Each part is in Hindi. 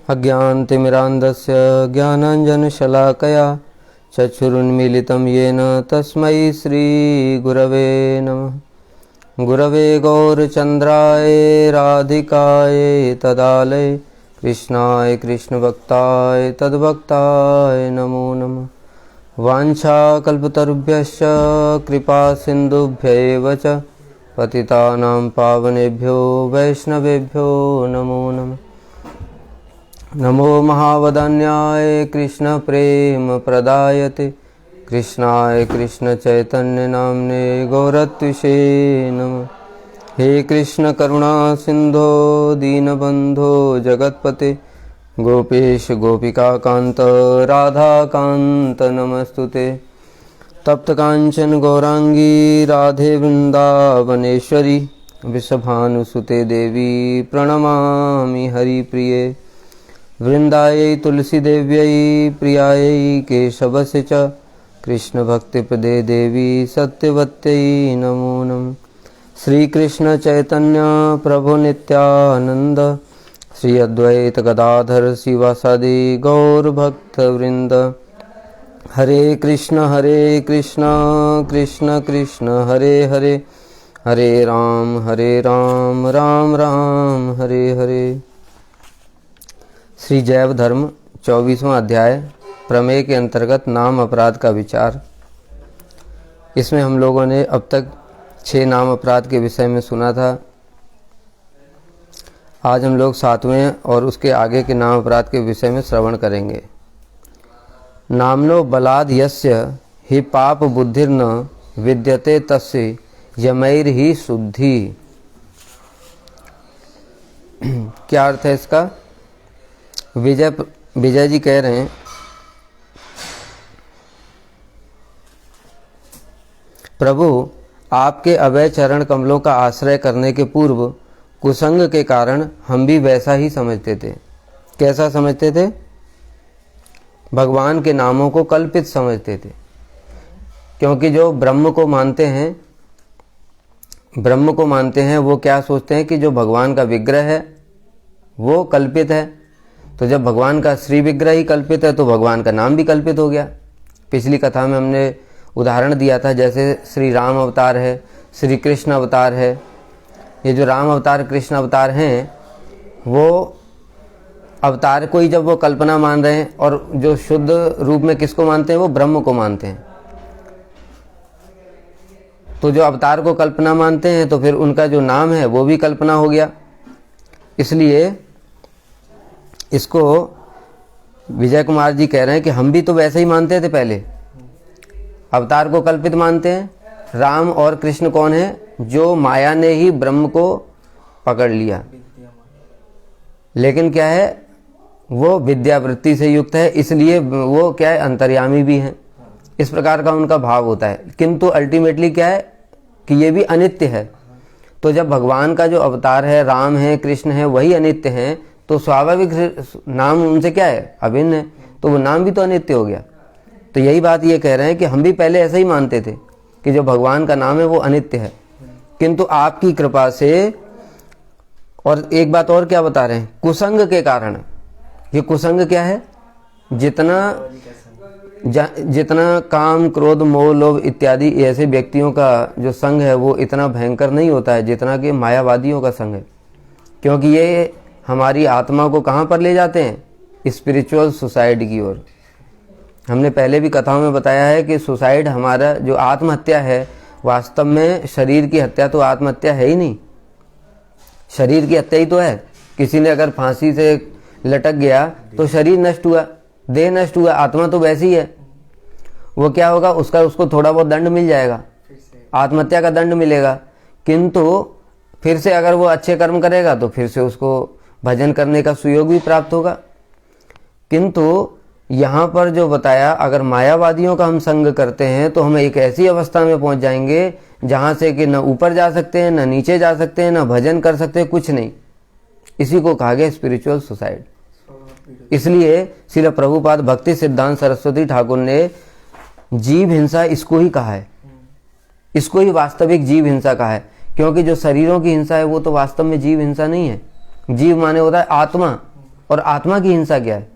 अज्ञानतिमिरान्धस्य ज्ञानाञ्जनशलाकया चक्षुरुन्मीलितं येन तस्मै श्रीगुरवे नमः। गुरवे गौरचन्द्राय राधिकाय तदालय कृष्णाय कृष्णभक्ताय तद्भक्ताय नमो नमः। वाञ्छाकल्पतरुभ्यश्च कृपासिन्धुभ्यैव च पतितानां पावनेभ्यो वैष्णवेभ्यो नमो नमः। नमो महावदन्याय कृष्णप्रेमप्रदायते कृष्णाय कृष्णचैतन्यनाम्ने गौरत्विषे नमः। हे कृष्ण करुणा सिन्धो दीनबन्धो जगत्पते गोपेश गोपिकाकान्त राधाकान्त नमस्तुते। तप्तकाञ्चन गौरांगी राधे वृन्दावनेश्वरी वृषभानुसुते देवी प्रणमामि हरिप्रिये। वृन्दायै तुलसीदेव्यै प्रियायै केशवस्य च कृष्णभक्तिप्रदे देवी सत्यवत्यै नमो नमः। श्रीकृष्ण चैतन्य प्रभु नित्यानंद श्री अद्वैत गदाधर शिवासादि गौरभक्तवृंद। हरे कृष्ण कृष्ण कृष्ण हरे हरे, हरे राम राम राम हरे हरे। श्री जैव धर्म 24वां अध्याय प्रमेय के अंतर्गत नाम अपराध का विचार। इसमें हम लोगों ने अब तक 6 नाम अपराध के विषय में सुना था। आज हम लोग 7वें और उसके आगे के नाम अपराध के विषय में श्रवण करेंगे। नामनो बलाद यस्य हि पाप बुद्धिर्न विद्यते तस्य यमैर ही शुद्धि। क्या अर्थ है इसका? विजय जी कह रहे हैं, प्रभु आपके अभय चरण कमलों का आश्रय करने के पूर्व कुसंग के कारण हम भी वैसा ही समझते थे। कैसा समझते थे? भगवान के नामों को कल्पित समझते थे। क्योंकि जो ब्रह्म को मानते हैं वो क्या सोचते हैं कि जो भगवान का विग्रह है वो कल्पित है। तो जब भगवान का श्री विग्रह ही कल्पित है तो भगवान का नाम भी कल्पित हो गया। पिछली कथा में हमने उदाहरण दिया था, जैसे श्री राम अवतार है, श्री कृष्ण अवतार है। ये जो राम अवतार कृष्ण अवतार हैं वो अवतार को ही जब वो कल्पना मान रहे हैं, और जो शुद्ध रूप में किसको मानते हैं? वो ब्रह्म को मानते हैं। तो जो अवतार को कल्पना मानते हैं तो फिर उनका जो नाम है वो भी कल्पना हो गया। इसलिए इसको विजय कुमार जी कह रहे हैं कि हम भी तो वैसे ही मानते थे। पहले अवतार को कल्पित मानते हैं। राम और कृष्ण कौन है? जो माया ने ही ब्रह्म को पकड़ लिया, लेकिन क्या है, वो विद्यावृत्ति से युक्त है, इसलिए वो क्या है, अंतर्यामी भी हैं। इस प्रकार का उनका भाव होता है। किंतु अल्टीमेटली क्या है कि ये भी अनित्य है। तो जब भगवान का जो अवतार है, राम है, कृष्ण है, वही अनित्य है, तो स्वाभाविक नाम उनसे क्या है? अभिन्न है। तो वो नाम भी तो अनित्य हो गया। तो यही बात ये कह रहे हैं कि हम भी पहले ऐसा ही मानते थे कि जो भगवान का नाम है वो अनित्य है, किंतु आपकी कृपा से। और एक बात और क्या बता रहे हैं? कुसंग के कारण। ये कुसंग क्या है? जितना काम क्रोध मोह लोभ इत्यादि ऐसे व्यक्तियों का जो संग है वो इतना भयंकर नहीं होता है जितना कि मायावादियों का संग है। क्योंकि ये हमारी आत्मा को कहाँ पर ले जाते हैं? स्पिरिचुअल सुसाइड की ओर। हमने पहले भी कथाओं में बताया है कि सुसाइड, हमारा जो आत्महत्या है, वास्तव में शरीर की हत्या तो आत्महत्या है ही नहीं। शरीर की हत्या ही तो है। किसी ने अगर फांसी से लटक गया तो शरीर नष्ट हुआ, देह नष्ट हुआ, आत्मा तो वैसी है। वो क्या होगा? उसको थोड़ा बहुत दंड मिल जाएगा, आत्महत्या का दंड मिलेगा। किंतु फिर से अगर वो अच्छे कर्म करेगा तो फिर से उसको भजन करने का सुयोग भी प्राप्त होगा। किंतु यहाँ पर जो बताया, अगर मायावादियों का हम संग करते हैं तो हम एक ऐसी अवस्था में पहुंच जाएंगे जहाँ से कि न ऊपर जा सकते हैं, न नीचे जा सकते हैं, न भजन कर सकते हैं, कुछ नहीं। इसी को कहा गया स्पिरिचुअल सुसाइड। इसलिए श्रील प्रभुपाद भक्ति सिद्धांत सरस्वती ठाकुर ने जीव हिंसा इसको ही कहा है, इसको ही वास्तविक जीव हिंसा कहा है। क्योंकि जो शरीरों की हिंसा है वो तो वास्तव में जीव हिंसा नहीं है। जीव माने होता है आत्मा, और आत्मा की हिंसा क्या है?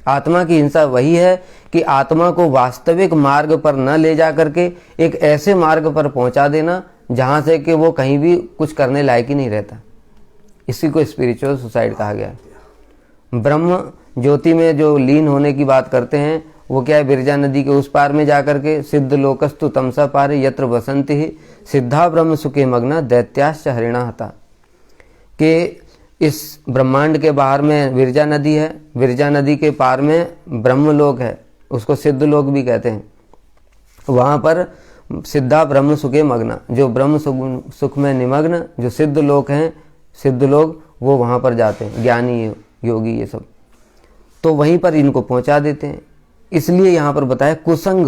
आत्मा की हिंसा वही है कि आत्मा को वास्तविक मार्ग पर न ले जा करके एक ऐसे मार्ग पर पहुंचा देना जहां से कि वो कहीं भी कुछ करने लायक ही नहीं रहता। इसी को स्पिरिचुअल सुसाइड कहा गया है। ब्रह्म ज्योति में जो लीन होने की बात करते हैं वो क्या है? बिरजा नदी के उस पार में जाकर के सिद्ध लोकस्तु तमसा पारे यत्र बसंति ही सिद्धा ब्रह्म सुखे मग्ना दैत्याश्च हरिणा हता, कि इस ब्रह्मांड के बाहर में विरजा नदी है, विरजा नदी के पार में ब्रह्मलोक है, उसको सिद्ध लोक भी कहते हैं। वहाँ पर सिद्धा ब्रह्म सुखे मग्ना, जो ब्रह्म सुख में निमग्न जो सिद्ध लोक हैं, सिद्ध लोग वो वहाँ पर जाते हैं, ज्ञानी योगी ये सब, तो वहीं पर इनको पहुँचा देते हैं। इसलिए यहाँ पर बताया कुसंग।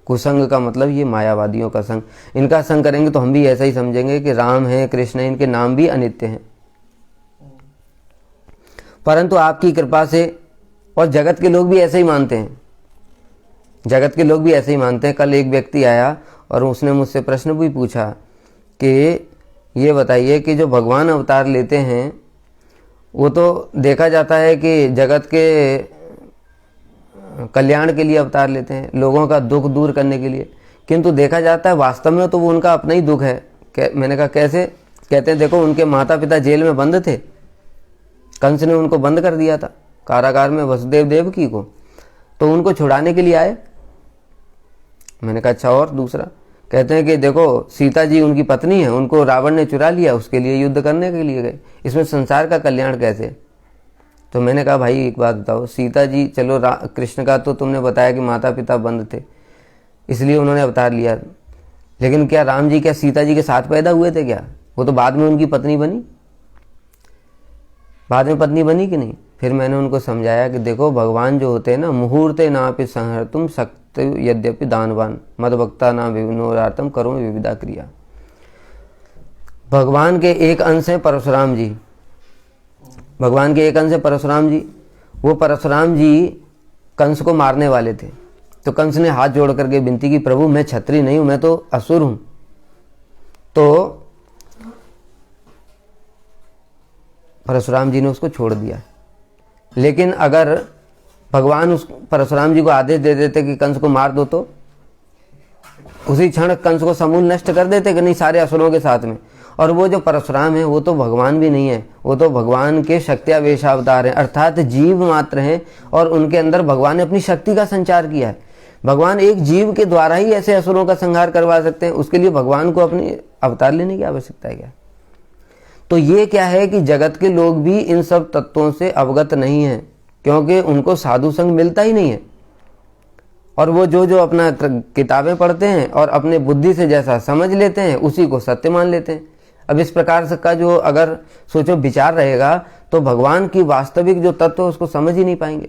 कुसंग का मतलब ये मायावादियों का संग। इनका संग करेंगे तो हम भी ऐसा ही समझेंगे कि राम है, कृष्ण है, इनके नाम भी अनित्य हैं। परंतु आपकी कृपा से, और जगत के लोग भी ऐसे ही मानते हैं, जगत के लोग भी ऐसे ही मानते हैं। कल एक व्यक्ति आया और उसने मुझसे प्रश्न भी पूछा कि ये बताइए कि जो भगवान अवतार लेते हैं वो तो देखा जाता है कि जगत के कल्याण के लिए अवतार लेते हैं, लोगों का दुख दूर करने के लिए, किंतु देखा जाता है वास्तव में तो वो उनका अपना ही दुख है। मैंने कहा कैसे? कहते हैं देखो उनके माता पिता जेल में बंद थे, कंस ने उनको बंद कर दिया था कारागार में वसुदेव देवकी को, तो उनको छुड़ाने के लिए आए। मैंने कहा अच्छा, और दूसरा? कहते हैं कि देखो सीता जी उनकी पत्नी है, उनको रावण ने चुरा लिया, उसके लिए युद्ध करने के लिए गए, इसमें संसार का कल्याण कैसे? तो मैंने कहा भाई एक बात बताओ, सीता जी चलो कृष्ण का तो तुमने बताया कि माता पिता बंद थे इसलिए उन्होंने अवतार लिया, लेकिन क्या राम जी क्या सीता जी के साथ पैदा हुए थे क्या? वो तो बाद में उनकी पत्नी बनी, बाद में पत्नी बनी कि नहीं? फिर मैंने उनको समझाया कि देखो भगवान जो होते हैं ना, मुहूर्ते नापि संहर्तुम शक्ति यद्यपि दानवान मदभक्ता ना विनोरार्थम करो विविधा क्रिया। भगवान के एक अंश है परशुराम जी, भगवान के एक अंश है परशुराम जी। वो परशुराम जी कंस को मारने वाले थे, तो कंस ने हाथ जोड़ करके विनती की, प्रभु मैं क्षत्रिय नहीं हूं, मैं तो असुर हूं। तो परशुराम जी ने उसको छोड़ दिया। लेकिन अगर भगवान उस परशुराम जी को आदेश दे देते कि कंस को मार दो, तो उसी क्षण कंस को समूल नष्ट कर देते कि नहीं, सारे असुरों के साथ में। और वो जो परशुराम है वो तो भगवान भी नहीं है, वो तो भगवान के शक्त्यावेशावतार हैं, अर्थात जीव मात्र हैं, और उनके अंदर भगवान ने अपनी शक्ति का संचार किया है। भगवान एक जीव के द्वारा ही ऐसे असुरों का संहार करवा सकते हैं, उसके लिए भगवान को अपनी अवतार लेने की आवश्यकता है क्या? तो ये क्या है कि जगत के लोग भी इन सब तत्वों से अवगत नहीं है, क्योंकि उनको साधु संग मिलता ही नहीं है। और वो जो अपना किताबें पढ़ते हैं और अपने बुद्धि से जैसा समझ लेते हैं उसी को सत्य मान लेते हैं। अब इस प्रकार से का जो अगर सोचो विचार रहेगा तो भगवान की वास्तविक जो तत्व है उसको समझ ही नहीं पाएंगे।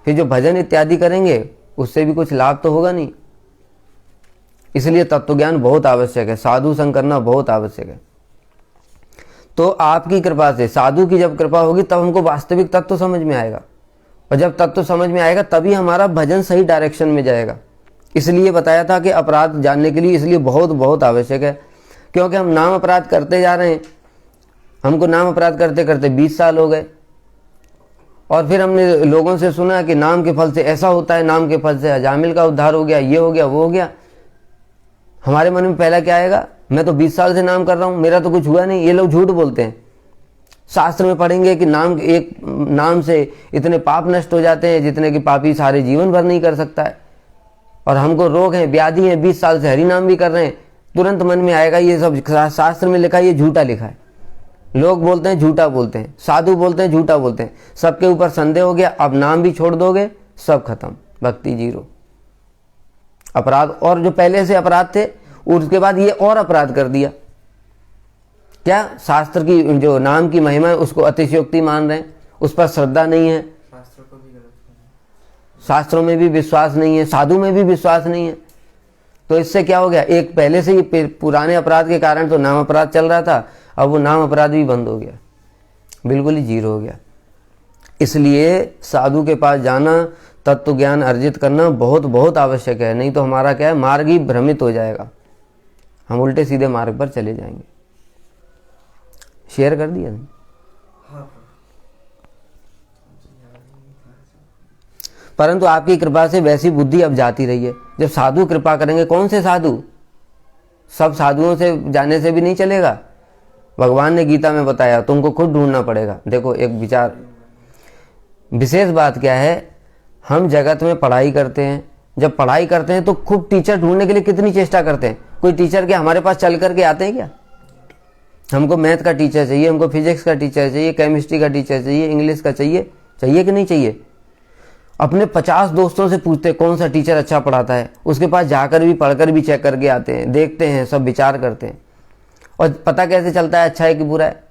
फिर जो भजन इत्यादि करेंगे उससे भी कुछ लाभ तो होगा नहीं। इसलिए तत्व ज्ञान बहुत आवश्यक है, साधु संग करना बहुत आवश्यक है। तो आपकी कृपा से, साधु की जब कृपा होगी तब हमको वास्तविक तत्व समझ में आएगा, और जब तत्व समझ में आएगा तभी हमारा भजन सही डायरेक्शन में जाएगा। इसलिए बताया था कि अपराध जानने के लिए इसलिए बहुत बहुत आवश्यक है, क्योंकि हम नाम अपराध करते जा रहे हैं। हमको नाम अपराध करते करते 20 साल हो गए, और फिर हमने लोगों से सुना कि नाम के फल से ऐसा होता है, नाम के फल से अजामिल का उद्धार हो गया, ये हो गया, वो हो गया। हमारे मन में पहला क्या आएगा, मैं तो 20 साल से नाम कर रहा हूं, मेरा तो कुछ हुआ नहीं। ये लोग झूठ बोलते हैं। शास्त्र में पढ़ेंगे कि नाम, एक नाम से इतने पाप नष्ट हो जाते हैं जितने कि पापी सारे जीवन भर नहीं कर सकता है। और हमको रोग है, व्याधि है, 20 साल से हरि नाम भी कर रहे हैं। तुरंत मन में आएगा ये सब शास्त्र में लिखा है, ये झूठा लिखा है। लोग बोलते हैं झूठा बोलते हैं, साधु बोलते हैं झूठा बोलते हैं, सबके ऊपर संदेह हो गया। अब नाम भी छोड़ दोगे, सब खत्म, भक्ति जीरो, अपराध। और जो पहले से अपराध थे उसके बाद ये और अपराध कर दिया। क्या शास्त्र की जो नाम की महिमा है उसको अतिशयोक्ति मान रहे हैं, उस पर श्रद्धा नहीं है, शास्त्रों में भी विश्वास नहीं है, साधु में भी विश्वास नहीं है। तो इससे क्या हो गया, एक पहले से ही पुराने अपराध के कारण तो नाम अपराध चल रहा था, अब वो नाम अपराध भी बंद हो गया, बिल्कुल ही जीरो हो गया। इसलिए साधु के पास जाना, तत्व ज्ञान अर्जित करना बहुत बहुत आवश्यक है। नहीं तो हमारा क्या है, मार्ग ही भ्रमित हो जाएगा, हम उल्टे सीधे मार्ग पर चले जाएंगे। शेयर कर दिया। परंतु आपकी कृपा से वैसी बुद्धि अब जाती रही है। जब साधु कृपा करेंगे, कौन से साधु, सब साधुओं से जाने से भी नहीं चलेगा। भगवान ने गीता में बताया, तुमको खुद ढूंढना पड़ेगा। देखो एक विचार, विशेष बात क्या है, हम जगत में पढ़ाई करते हैं, जब पढ़ाई करते हैं तो खूब टीचर ढूंढने के लिए कितनी चेष्टा करते हैं। कोई टीचर क्या हमारे पास चल करके आते हैं क्या? हमको मैथ का टीचर चाहिए, हमको फिजिक्स का टीचर चाहिए, केमिस्ट्री का टीचर चाहिए, इंग्लिश का चाहिए, चाहिए कि नहीं चाहिए? अपने 50 दोस्तों से पूछते कौन सा टीचर अच्छा पढ़ाता है, उसके पास जाकर भी पढ़कर भी चेक करके आते हैं, देखते हैं, सब विचार करते हैं। और पता कैसे चलता है अच्छा है कि बुरा है?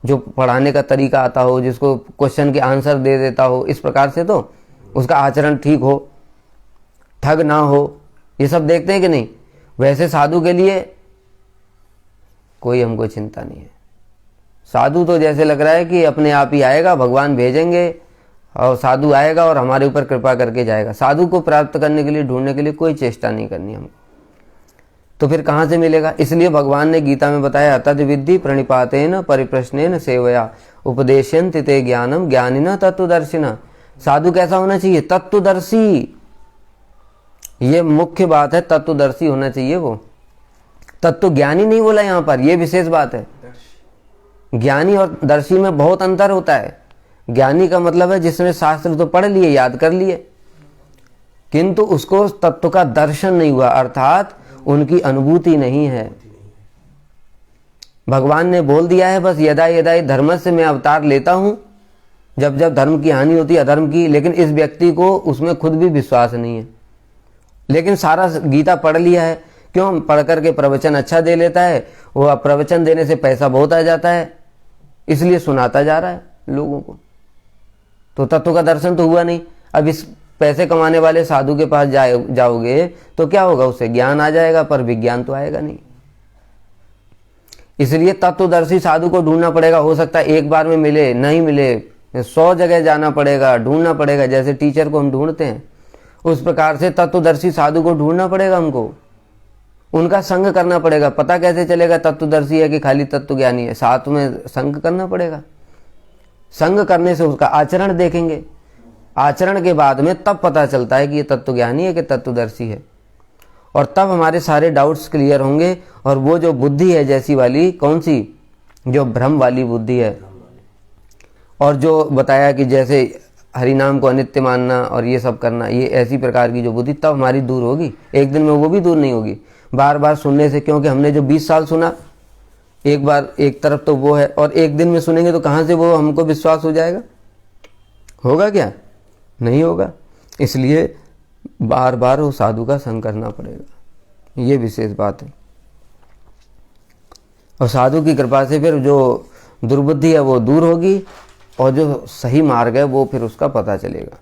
जो पढ़ाने का तरीका आता हो, जिसको क्वेश्चन के आंसर दे देता हो, इस प्रकार से तो उसका आचरण ठीक हो, ठग ना हो, ये सब देखते हैं कि नहीं? वैसे साधु के लिए कोई हमको चिंता नहीं है। साधु तो जैसे लग रहा है कि अपने आप ही आएगा, भगवान भेजेंगे और साधु आएगा और हमारे ऊपर कृपा करके जाएगा। साधु को प्राप्त करने के लिए, ढूंढने के लिए कोई चेष्टा नहीं करनी हमको। तो फिर कहाँ से मिलेगा? इसलिए भगवान ने गीता में बताया, तद विद्धि प्रणिपातेन परिप्रश्नेन सेवया उपदेशयन्ति ते ज्ञानम ज्ञानिना तत्वदर्शिना। साधु कैसा होना चाहिए? तत्वदर्शी। ये मुख्य बात है, तत्वदर्शी होना चाहिए वो। तत्व ज्ञानी नहीं बोला यहाँ पर, ये विशेष बात है। ज्ञानी और दर्शी में बहुत अंतर होता है। ज्ञानी का मतलब है जिसने शास्त्र तो पढ़ लिए, याद कर लिए, किंतु उसको तत्व का दर्शन नहीं हुआ, अर्थात उनकी अनुभूति नहीं है। भगवान ने बोल दिया है बस, यदा यदा धर्म से मैं अवतार लेता हूं, जब जब धर्म की हानि होती है, अधर्म की, लेकिन इस व्यक्ति को उसमें खुद भी विश्वास नहीं है। लेकिन सारा गीता पढ़ लिया है, क्यों? पढ़ करके प्रवचन अच्छा दे लेता है, वो प्रवचन देने से पैसा बहुत आ जाता है, इसलिए सुनाता जा रहा है लोगों को। तो तत्व का दर्शन तो हुआ नहीं। अब इस पैसे कमाने वाले साधु के पास जाओगे तो क्या होगा? उसे ज्ञान आ जाएगा, पर विज्ञान तो आएगा नहीं। इसलिए तत्वदर्शी साधु को ढूंढना पड़ेगा। हो सकता है एक बार में मिले, नहीं मिले, 100 जगह जाना पड़ेगा, ढूंढना पड़ेगा। जैसे टीचर को हम ढूंढते हैं, उस प्रकार से तत्वदर्शी साधु को ढूंढना पड़ेगा हमको, उनका संग करना पड़ेगा। पता कैसे चलेगा तत्वदर्शी है कि खाली तत्व ज्ञानी है? साथ में संग करना पड़ेगा। संग करने से उसका आचरण देखेंगे, आचरण के बाद में तब पता चलता है कि ये तत्व ज्ञानी है कि तत्वदर्शी है, और तब हमारे सारे डाउट्स क्लियर होंगे। और वो जो बुद्धि है जैसी वाली, कौन सी? जो भ्रम वाली बुद्धि है, और जो बताया कि जैसे हरिनाम को अनित्य मानना और ये सब करना, ये ऐसी प्रकार की जो बुद्धि, तब हमारी दूर होगी। एक दिन में वो भी दूर नहीं होगी, बार बार सुनने से। क्योंकि हमने जो 20 साल सुना, एक बार एक तरफ तो वो है, और एक दिन में सुनेंगे तो कहाँ से वो हमको विश्वास हो जाएगा? होगा क्या? नहीं होगा। इसलिए बार बार वो साधु का संग करना पड़ेगा, ये विशेष बात है। और साधु की कृपा से फिर जो दुर्बुद्धि है वो दूर होगी, और जो सही मार्ग है वो फिर उसका पता चलेगा।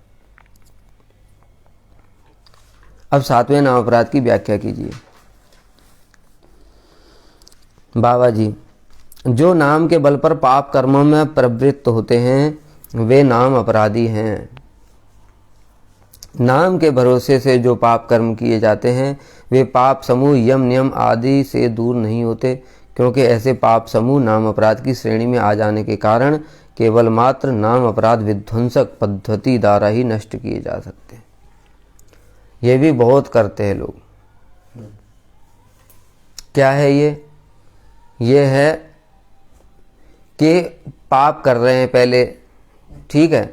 अब 7वें नाम अपराध की व्याख्या कीजिए। बाबा जी, जो नाम के बल पर पाप कर्मों में प्रवृत्त होते हैं वे नाम अपराधी हैं। नाम के भरोसे से जो पाप कर्म किए जाते हैं वे पाप समूह यम नियम आदि से दूर नहीं होते, क्योंकि ऐसे पाप समूह नाम अपराध की श्रेणी में आ जाने के कारण केवल मात्र नाम अपराध विध्वंसक पद्धति द्वारा ही नष्ट किए जा सकते हैं। ये भी बहुत करते हैं लोग। क्या है ये है कि पाप कर रहे हैं पहले, ठीक है,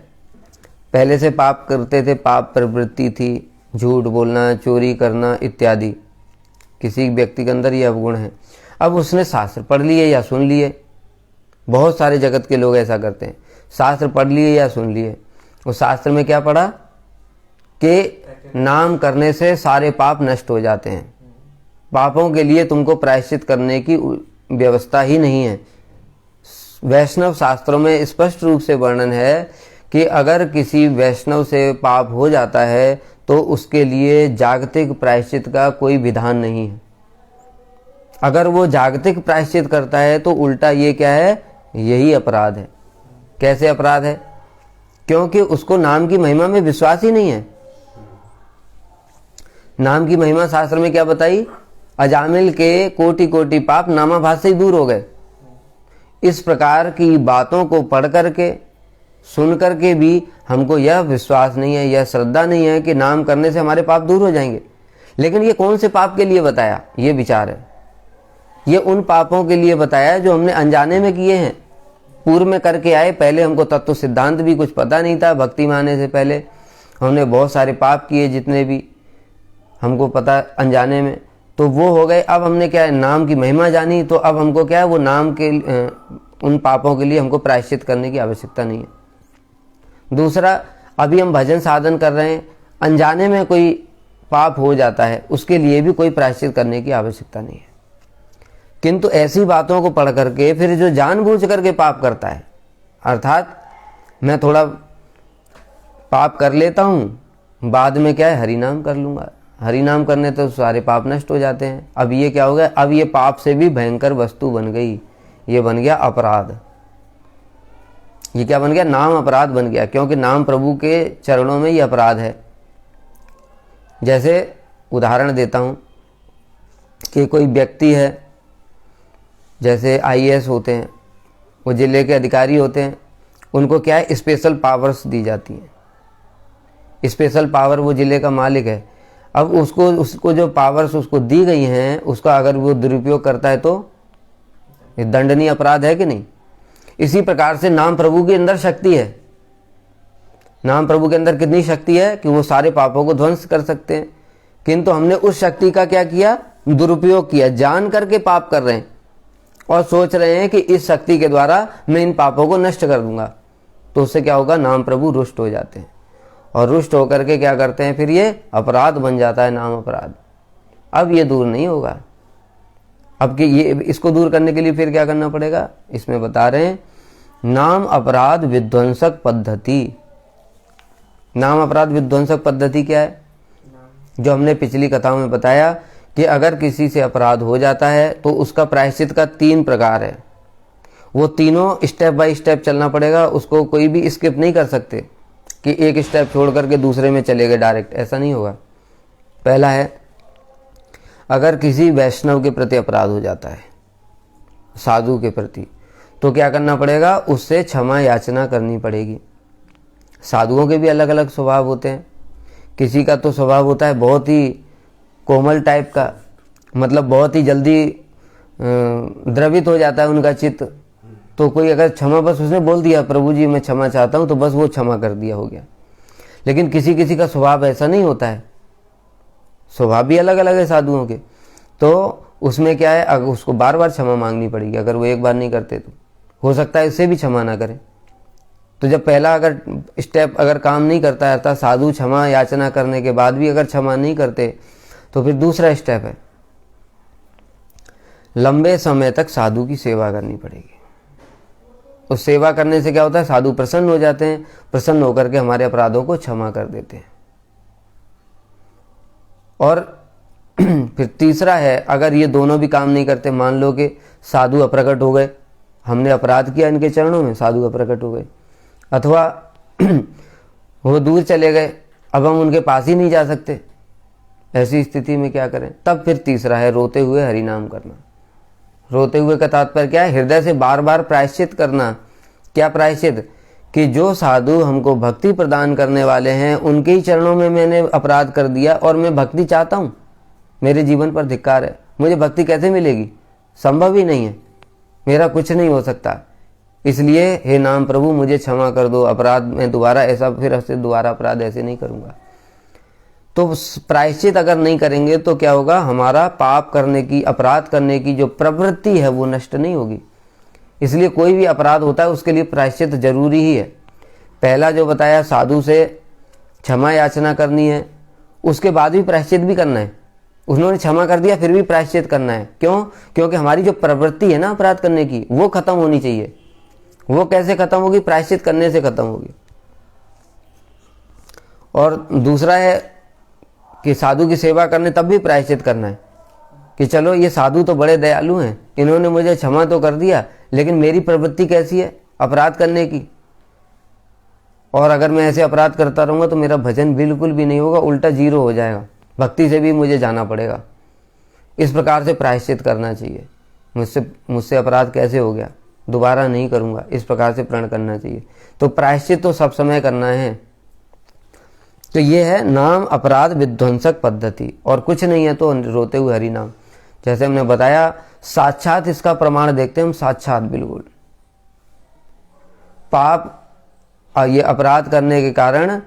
पहले से पाप करते थे, पाप प्रवृत्ति थी, झूठ बोलना, चोरी करना इत्यादि, किसी व्यक्ति के अंदर ये अवगुण है। अब उसने शास्त्र पढ़ लिए या सुन लिए, बहुत सारे जगत के लोग ऐसा करते हैं, शास्त्र पढ़ लिए या सुन लिए। उस शास्त्र में क्या पढ़ा कि नाम करने से सारे पाप नष्ट हो जाते हैं, पापों के लिए तुमको प्रायश्चित करने की व्यवस्था ही नहीं है। वैष्णव शास्त्रों में स्पष्ट रूप से वर्णन है कि अगर किसी वैष्णव से पाप हो जाता है तो उसके लिए जागतिक प्रायश्चित का कोई विधान नहीं है। अगर वो जागतिक प्रायश्चित करता है तो उल्टा ये क्या है, यही अपराध है। कैसे अपराध है? क्योंकि उसको नाम की महिमा में विश्वास ही नहीं है। नाम की महिमा शास्त्र में क्या बताई? अजामिल के कोटि कोटि पाप नामाभास से ही दूर हो गए। इस प्रकार की बातों को पढ़ करके सुन करके भी हमको यह विश्वास नहीं है, यह श्रद्धा नहीं है कि नाम करने से हमारे पाप दूर हो जाएंगे। लेकिन ये कौन से पाप के लिए बताया, ये विचार है। ये उन पापों के लिए बताया जो हमने अनजाने में किए हैं, पूर्व में करके आए। पहले हमको तत्व सिद्धांत भी कुछ पता नहीं था, भक्ति में आने से पहले हमने बहुत सारे पाप किए, जितने भी हमको पता अनजाने में, तो वो हो गए। अब हमने क्या है, नाम की महिमा जानी, तो अब हमको क्या है, वो नाम के उन पापों के लिए हमको प्रायश्चित करने की आवश्यकता नहीं है। दूसरा, अभी हम भजन साधन कर रहे हैं, अनजाने में कोई पाप हो जाता है, उसके लिए भी कोई प्रायश्चित करने की आवश्यकता नहीं है। किंतु ऐसी बातों को पढ़ करके फिर जो जानबूझ करके पाप करता है, अर्थात मैं थोड़ा पाप कर लेता हूँ, बाद में क्या है, हरि नाम कर लूँगा, हरि नाम करने तो सारे पाप नष्ट हो जाते हैं। अब ये क्या हो गया, अब ये पाप से भी भयंकर वस्तु बन गई, ये बन गया अपराध। ये क्या बन गया, नाम अपराध बन गया, क्योंकि नाम प्रभु के चरणों में ये अपराध है। जैसे उदाहरण देता हूँ कि कोई व्यक्ति है, जैसे IAS होते हैं, वो जिले के अधिकारी होते हैं, उनको क्या है, स्पेशल पावर्स दी जाती हैं। स्पेशल पावर, वो जिले का मालिक है। अब उसको जो पावर्स उसको दी गई हैं, उसका अगर वो दुरुपयोग करता है तो ये दंडनीय अपराध है कि नहीं। इसी प्रकार से नाम प्रभु के अंदर शक्ति है। नाम प्रभु के अंदर कितनी शक्ति है कि वो सारे पापों को ध्वंस कर सकते हैं, किंतु हमने उस शक्ति का क्या किया, दुरुपयोग किया, जान करके पाप कर रहे हैं और सोच रहे हैं कि इस शक्ति के द्वारा मैं इन पापों को नष्ट कर दूंगा। तो उससे क्या होगा, नाम प्रभु रुष्ट हो जाते हैं, और रुष्ट होकर के क्या करते हैं, फिर ये अपराध बन जाता है, नाम अपराध। अब ये दूर नहीं होगा। अब कि ये इसको दूर करने के लिए फिर क्या करना पड़ेगा, इसमें बता रहे हैं, नाम अपराध विध्वंसक पद्धति। नाम अपराध विध्वंसक पद्धति क्या है, जो हमने पिछली कथाओं में बताया कि अगर किसी से अपराध हो जाता है तो उसका प्रायश्चित का 3 प्रकार है। वो तीनों स्टेप बाय स्टेप चलना पड़ेगा, उसको कोई भी स्किप नहीं कर सकते कि एक स्टेप छोड़ करके दूसरे में चले गए डायरेक्ट, ऐसा नहीं होगा। पहला है, अगर किसी वैष्णव के प्रति अपराध हो जाता है, साधु के प्रति, तो क्या करना पड़ेगा, उससे क्षमा याचना करनी पड़ेगी। साधुओं के भी अलग अलग स्वभाव होते हैं। किसी का तो स्वभाव होता है बहुत ही कोमल टाइप का, मतलब बहुत ही जल्दी द्रवित हो जाता है उनका चित्त। तो कोई अगर क्षमा, बस उसने बोल दिया प्रभु जी मैं क्षमा चाहता हूँ, तो बस वो क्षमा कर दिया, हो गया। लेकिन किसी किसी का स्वभाव ऐसा नहीं होता है, स्वभाव भी अलग अलग है साधुओं के। तो उसमें क्या है, अगर उसको बार बार क्षमा मांगनी पड़ेगी। अगर वो एक बार नहीं करते तो हो सकता है इससे भी क्षमा ना करें। तो जब पहला अगर स्टेप अगर काम नहीं करता है, अर्थात साधु क्षमा याचना करने के बाद भी अगर क्षमा नहीं करते, तो फिर दूसरा स्टेप है, लंबे समय तक साधु की सेवा करनी पड़ेगी। उस सेवा करने से क्या होता है, साधु प्रसन्न हो जाते हैं, प्रसन्न होकर के हमारे अपराधों को क्षमा कर देते हैं। और फिर तीसरा है, अगर ये दोनों भी काम नहीं करते, मान लो कि साधु अप्रकट हो गए, हमने अपराध किया इनके चरणों में, साधु अप्रकट हो गए, अथवा वो दूर चले गए, अब हम उनके पास ही नहीं जा सकते, ऐसी स्थिति में क्या करें, तब फिर तीसरा है, रोते हुए हरि नाम करना। रोते हुए का तात्पर्य क्या है, हृदय से बार बार प्रायश्चित करना। क्या प्रायश्चित, कि जो साधु हमको भक्ति प्रदान करने वाले हैं, उनके ही चरणों में मैंने अपराध कर दिया और मैं भक्ति चाहता हूँ, मेरे जीवन पर धिक्कार है, मुझे भक्ति कैसे मिलेगी, संभव ही नहीं है, मेरा कुछ नहीं हो सकता। इसलिए हे नाम प्रभु मुझे क्षमा कर दो, अपराध में दोबारा ऐसा, फिर ऐसे दोबारा अपराध ऐसे नहीं करूँगा। तो प्रायश्चित अगर नहीं करेंगे तो क्या होगा, हमारा पाप करने की, अपराध करने की जो प्रवृत्ति है वो नष्ट नहीं होगी। इसलिए कोई भी अपराध होता है उसके लिए प्रायश्चित जरूरी ही है। पहला जो बताया, साधु से क्षमा याचना करनी है, उसके बाद भी प्रायश्चित भी करना है। उन्होंने क्षमा कर दिया फिर भी प्रायश्चित करना है। क्यों? क्योंकि हमारी जो प्रवृत्ति है ना अपराध करने की, वो खत्म होनी चाहिए। वो कैसे खत्म होगी? प्रायश्चित करने से खत्म होगी। और दूसरा है कि साधु की सेवा करने तब भी प्रायश्चित करना है कि चलो ये साधु तो बड़े दयालु हैं, इन्होंने मुझे क्षमा तो कर दिया, लेकिन मेरी प्रवृत्ति कैसी है अपराध करने की, और अगर मैं ऐसे अपराध करता रहूँगा तो मेरा भजन बिल्कुल भी नहीं होगा, उल्टा जीरो हो जाएगा, भक्ति से भी मुझे जाना पड़ेगा। इस प्रकार से प्रायश्चित करना चाहिए। मुझसे अपराध कैसे हो गया, दोबारा नहीं करूँगा, इस प्रकार से प्रण करना चाहिए। तो प्रायश्चित तो सब समय करना है। तो ये है नाम अपराध विध्वंसक पद्धति, और कुछ नहीं है तो रोते हुए हरि नाम। जैसे हमने बताया, साक्षात इसका प्रमाण देखते हैं हम, साक्षात बिल्कुल। पाप ये अपराध करने के कारण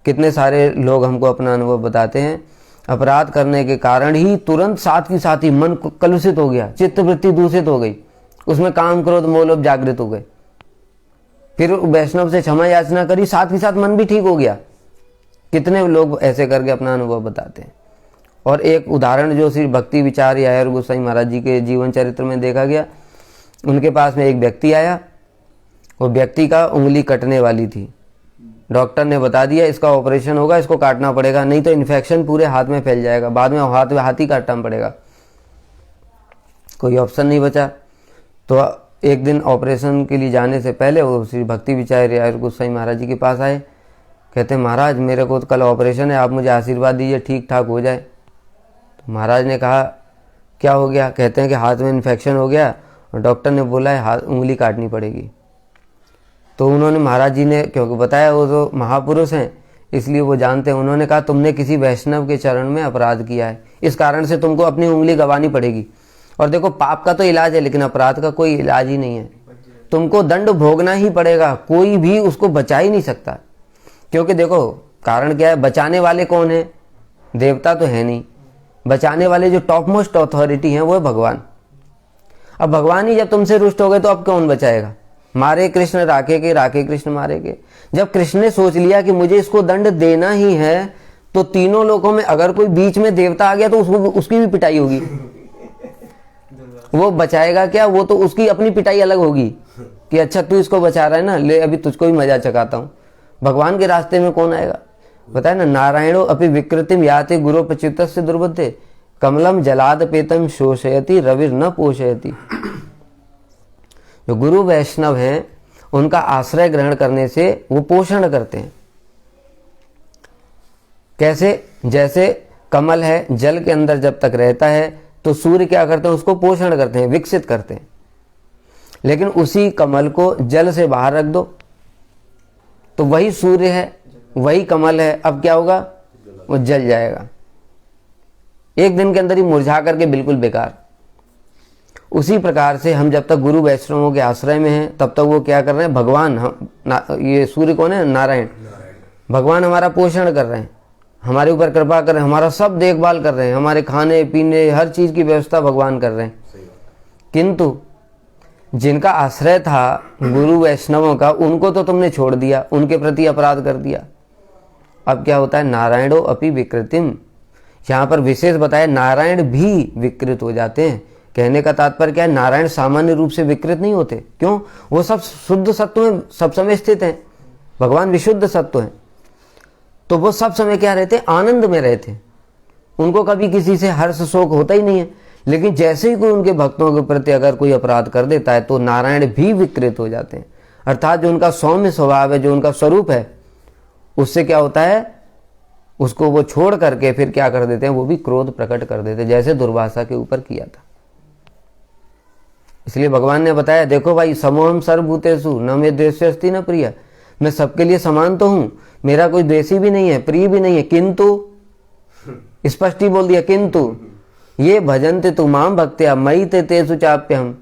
कितने सारे लोग हमको अपना अनुभव बताते हैं, अपराध करने के कारण ही तुरंत साथ की साथ ही मन कलुषित हो गया, चित्तवृत्ति दूषित हो गई, उसमें काम क्रोध मोह लोभ जागृत हो गए। फिर वैष्णव से क्षमा याचना करी, साथ ही साथ मन भी ठीक हो गया। कितने लोग ऐसे करके अपना अनुभव बताते हैं। और एक उदाहरण जो श्री भक्ति विचार यायर गोसाई महाराज जी के जीवन चरित्र में देखा गया, उनके पास में एक व्यक्ति आया, वो व्यक्ति का उंगली कटने वाली थी। डॉक्टर ने बता दिया इसका ऑपरेशन होगा, इसको काटना पड़ेगा, नहीं तो इन्फेक्शन पूरे हाथ में फैल जाएगा, बाद में हाथ ही काटना पड़ेगा, कोई ऑप्शन नहीं बचा। तो एक दिन ऑपरेशन के लिए जाने से पहले वो श्री भक्ति विचार यायर गोसाई महाराज जी के पास आए। कहते महाराज मेरे को तो कल ऑपरेशन है, आप मुझे आशीर्वाद दीजिए ठीक ठाक हो जाए। तो महाराज ने कहा क्या हो गया? कहते हैं कि हाथ में इन्फेक्शन हो गया और डॉक्टर ने बोला है हाथ उंगली काटनी पड़ेगी। तो उन्होंने महाराज जी ने क्योंकि बताया वो तो महापुरुष हैं इसलिए वो जानते हैं, उन्होंने कहा तुमने किसी वैष्णव के चरण में अपराध किया है, इस कारण से तुमको अपनी उंगली गंवानी पड़ेगी। और देखो पाप का तो इलाज है लेकिन अपराध का कोई इलाज ही नहीं है, तुमको दंड भोगना ही पड़ेगा, कोई भी उसको बचा ही नहीं सकता। क्योंकि देखो कारण क्या है, बचाने वाले कौन है? देवता तो है नहीं, बचाने वाले जो टॉप मोस्ट अथॉरिटी हैं वो है भगवान। अब भगवान ही जब तुमसे रुष्ट हो गए तो अब कौन बचाएगा? मारे कृष्ण राखे के, राखे कृष्ण मारे के। जब कृष्ण ने सोच लिया कि मुझे इसको दंड देना ही है तो तीनों लोकों में अगर कोई बीच में देवता आ गया तो उसकी भी पिटाई होगी। वो बचाएगा क्या? वो तो उसकी अपनी पिटाई अलग होगी कि अच्छा तू इसको बचा रहा है ना, ले अभी तुझको भी मजा चकाता हूं। भगवान के रास्ते में कौन आएगा? बताए ना, नारायणो अपि विकृतिम याति गुरु प्रचित्तस्य दुर्बुद्धे कमलम जलाद पेतम शोषयति रविर न पोषयति। जो गुरु वैष्णव हैं उनका आश्रय ग्रहण करने से वो पोषण करते हैं। कैसे? जैसे कमल है जल के अंदर जब तक रहता है तो सूर्य क्या करते हैं? उसको पोषण करते हैं, विकसित करते हैं। लेकिन उसी कमल को जल से बाहर रख दो तो वही सूर्य है, वही कमल है, अब क्या होगा? वो जल जाएगा, एक दिन के अंदर ही मुरझा करके बिल्कुल बेकार। उसी प्रकार से हम जब तक गुरु वैष्णवों के आश्रय में हैं तब तक वो क्या कर रहे हैं? भगवान ये सूर्य कौन है? नारायण। भगवान हमारा पोषण कर रहे हैं, हमारे ऊपर कृपा कर रहे हैं, हमारा सब देखभाल कर रहे हैं, हमारे खाने पीने हर चीज की व्यवस्था भगवान कर रहे हैं। किंतु जिनका आश्रय था गुरु वैष्णवों का, उनको तो तुमने छोड़ दिया, उनके प्रति अपराध कर दिया। अब क्या होता है? नारायणो अपि विकृतिम। यहाँ पर विशेष बताया नारायण भी विकृत हो जाते हैं। कहने का तात्पर्य क्या है? नारायण सामान्य रूप से विकृत नहीं होते। क्यों? वो सब शुद्ध सत्व में सब समय स्थित हैं, भगवान विशुद्ध सत्व हैं। तो वो सब समय क्या रहते? आनंद में रहते हैं, उनको कभी किसी से हर्ष शोक होता ही नहीं है। लेकिन जैसे ही कोई उनके भक्तों के प्रति अगर कोई अपराध कर देता है तो नारायण भी विकृत हो जाते हैं। अर्थात जो उनका सौम्य स्वभाव है, जो उनका स्वरूप है, उससे क्या होता है? उसको वो छोड़ करके फिर क्या कर देते हैं? वो भी क्रोध प्रकट कर देते हैं, जैसे दुर्वासा के ऊपर किया था। इसलिए भगवान ने बताया देखो भाई, समोहम सर्वभूतेषु न मे द्वेष्य अस्ति न प्रिय। मैं सबके लिए समान तो हूं, मेरा कोई द्वेषी भी नहीं है, प्रिय भी नहीं है। किंतु स्पष्ट ही बोल दिया, किंतु ये भजन्ते तु माम भक्त्या मयि ते तेषु चाप्यहम्।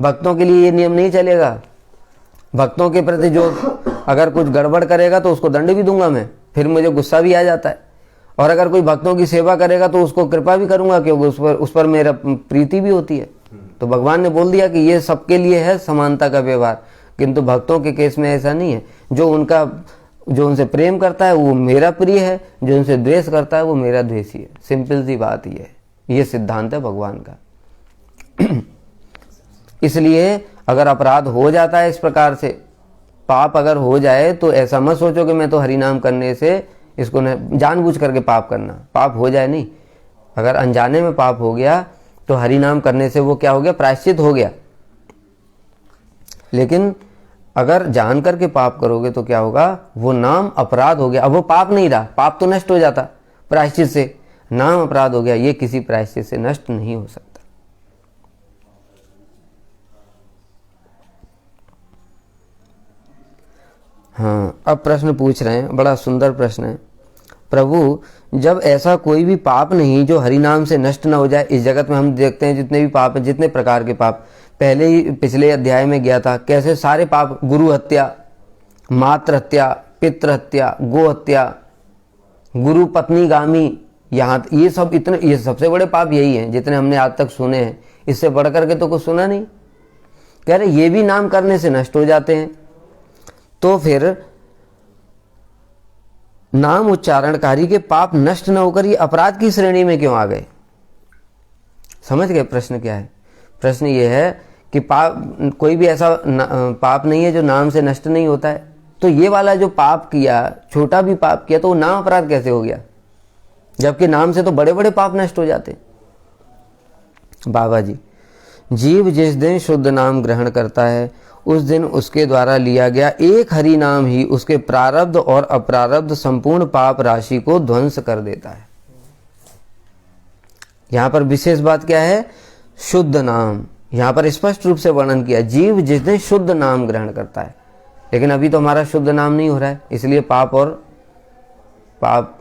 भक्तों के लिए ये नियम नहीं चलेगा। भक्तों के प्रति जो अगर कुछ गड़बड़ करेगा तो उसको दंड भी दूंगा मैं, फिर मुझे गुस्सा भी आ जाता है। और अगर कोई भक्तों की सेवा करेगा तो उसको कृपा भी करूंगा क्योंकि उस पर मेरा प्रीति भी होती है। तो भगवान ने बोल दिया कि ये सबके लिए है समानता का व्यवहार, किंतु भक्तों के केस में ऐसा नहीं है। जो उनसे प्रेम करता है वो मेरा प्रिय है, जो उनसे द्वेष करता है वो मेरा द्वेषी है। सिंपल सी बात ये है, ये सिद्धांत है भगवान का। इसलिए अगर अपराध हो जाता है इस प्रकार से, पाप अगर हो जाए तो ऐसा मत सोचो कि मैं तो हरिनाम करने से इसको जानबूझ करके पाप करना, पाप हो जाए नहीं। अगर अनजाने में पाप हो गया तो हरिनाम करने से वो क्या हो गया? प्रायश्चित हो गया। लेकिन अगर जान करके पाप करोगे तो क्या होगा? वो नाम अपराध हो गया। अब वो पाप नहीं रहा, पाप तो नष्ट हो जाता प्रायश्चित से, नाम अपराध हो गया, ये किसी प्रायश्चित से नष्ट नहीं हो सकता। हाँ, अब प्रश्न पूछ रहे हैं, बड़ा सुंदर प्रश्न है। प्रभु, जब ऐसा कोई भी पाप नहीं जो हरि नाम से नष्ट न हो जाए। इस जगत में हम देखते हैं जितने भी पाप हैं, जितने प्रकार के पाप, पहले ही पिछले अध्याय में गया था कैसे सारे पाप, गुरु हत्या, मातृ हत्या, पितृ हत्या, गो हत्या, गुरु पत्नी गामी, यहाँ ये सब इतने, ये सबसे बड़े पाप यही हैं जितने हमने आज तक सुने हैं। इससे बढ़ करके तो कुछ सुना नहीं। कह रहे ये भी नाम करने से नष्ट हो जाते हैं, तो फिर नाम उच्चारणकारी के पाप नष्ट न होकर ये अपराध की श्रेणी में क्यों आ गए? समझ गए प्रश्न क्या है? प्रश्न ये है कि पाप, कोई भी ऐसा पाप नहीं है जो नाम से नष्ट नहीं होता है। तो ये वाला जो पाप किया, छोटा भी पाप किया, तो वो नाम अपराध कैसे हो गया, जबकि नाम से तो बड़े बड़े पाप नष्ट हो जाते। बाबा जी, जीव जिस दिन शुद्ध नाम ग्रहण करता है उस दिन उसके द्वारा लिया गया एक हरि नाम ही उसके प्रारब्ध और अप्रारब्ध संपूर्ण पाप राशि को ध्वंस कर देता है। यहां पर विशेष बात क्या है? शुद्ध नाम। यहां पर स्पष्ट रूप से वर्णन किया, जीव जिस दिन शुद्ध नाम ग्रहण करता है। लेकिन अभी तो हमारा शुद्ध नाम नहीं हो रहा है, इसलिए पाप और पाप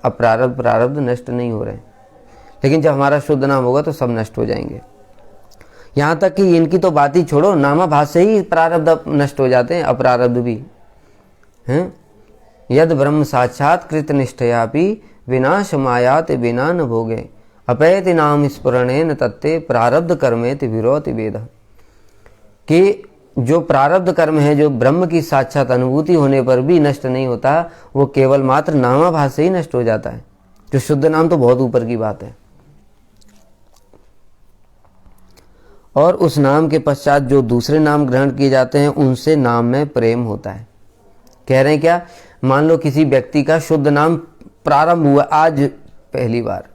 अप्रारब्ध प्रारब्ध नष्ट नहीं हो रहे। लेकिन जब हमारा शुद्ध नाम होगा तो सब नष्ट हो जाएंगे। यहां तक कि इनकी तो बात ही छोड़ो, नामाभास से ही प्रारब्ध नष्ट हो जाते हैं, अप्रारब्ध भी हैं। यद ब्रह्म साक्षात कृत निष्ठयापि विनाश मायात बिना न भोगे अपैति नाम स्फुरणेन तत्ते प्रारब्ध कर्मेति विरोति वेद। कि जो प्रारब्ध कर्म है, जो ब्रह्म की साक्षात अनुभूति होने पर भी नष्ट नहीं होता, वो केवल मात्र नामाभास से ही नष्ट हो जाता है। जो शुद्ध नाम तो बहुत ऊपर की बात है। और उस नाम के पश्चात जो दूसरे नाम ग्रहण किए जाते हैं उनसे नाम में प्रेम होता है। कह रहे हैं क्या? मान लो किसी व्यक्ति का शुद्ध नाम प्रारंभ हुआ आज पहली बार,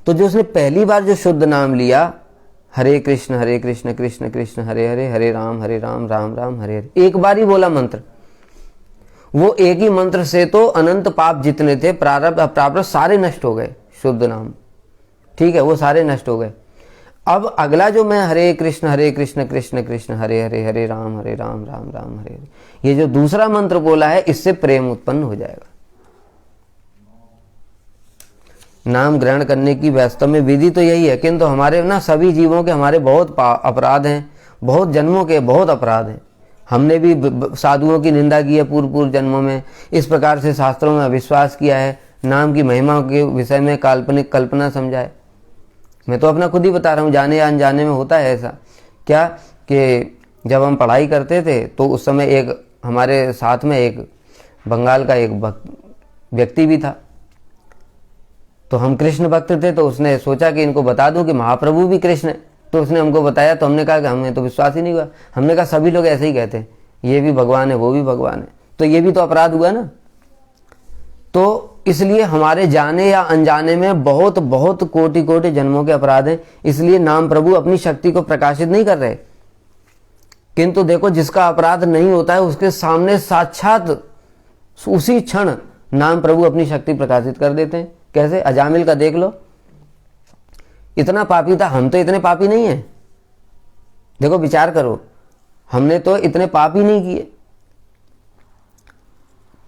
तो जो उसने पहली बार जो शुद्ध नाम लिया, हरे कृष्ण कृष्ण कृष्ण हरे हरे, हरे राम राम राम हरे हरे, एक बार ही बोला मंत्र, वो एक ही मंत्र से तो अनंत पाप जितने थे, प्रारब्ध अप्रारब्ध, सारे नष्ट हो गए। शुद्ध नाम, ठीक है, वो सारे नष्ट हो गए। अब अगला जो मैं हरे कृष्ण कृष्ण कृष्ण हरे हरे, हरे राम राम राम हरे हरे, ये जो दूसरा मंत्र बोला है, इससे प्रेम उत्पन्न हो जाएगा। नाम ग्रहण करने की वास्तव में विधि तो यही है, किंतु हमारे ना सभी जीवों के हमारे बहुत अपराध हैं, बहुत जन्मों के बहुत अपराध हैं। हमने भी साधुओं की निंदा की है पूर्व जन्मों में, इस प्रकार से शास्त्रों में अविश्वास किया है, नाम की महिमा के विषय में काल्पनिक कल्पना समझा है। मैं तो अपना खुद ही बता रहा हूँ, जाने या अनजाने में होता है ऐसा। क्या कि जब हम पढ़ाई करते थे तो उस समय एक हमारे साथ में एक बंगाल का एक व्यक्ति भी था, तो हम कृष्ण भक्त थे, तो उसने सोचा कि इनको बता दूं कि महाप्रभु भी कृष्ण है। तो उसने हमको बताया, तो हमने कहा कि हमें तो विश्वास ही नहीं हुआ। हमने कहा सभी लोग ऐसे ही कहते हैं, ये भी भगवान है वो भी भगवान है, तो ये भी तो अपराध हुआ ना। तो इसलिए हमारे जाने या अनजाने में बहुत बहुत कोटि कोटि जन्मों के अपराध हैं। इसलिए नाम प्रभु अपनी शक्ति को प्रकाशित नहीं कर रहे, किंतु देखो जिसका अपराध नहीं होता है उसके सामने साक्षात उसी क्षण नाम प्रभु अपनी शक्ति प्रकाशित कर देते हैं। कैसे? अजामिल का देख लो, इतना पापी था, हम तो इतने पापी नहीं है। देखो विचार करो, हमने तो इतने पाप ही नहीं किए,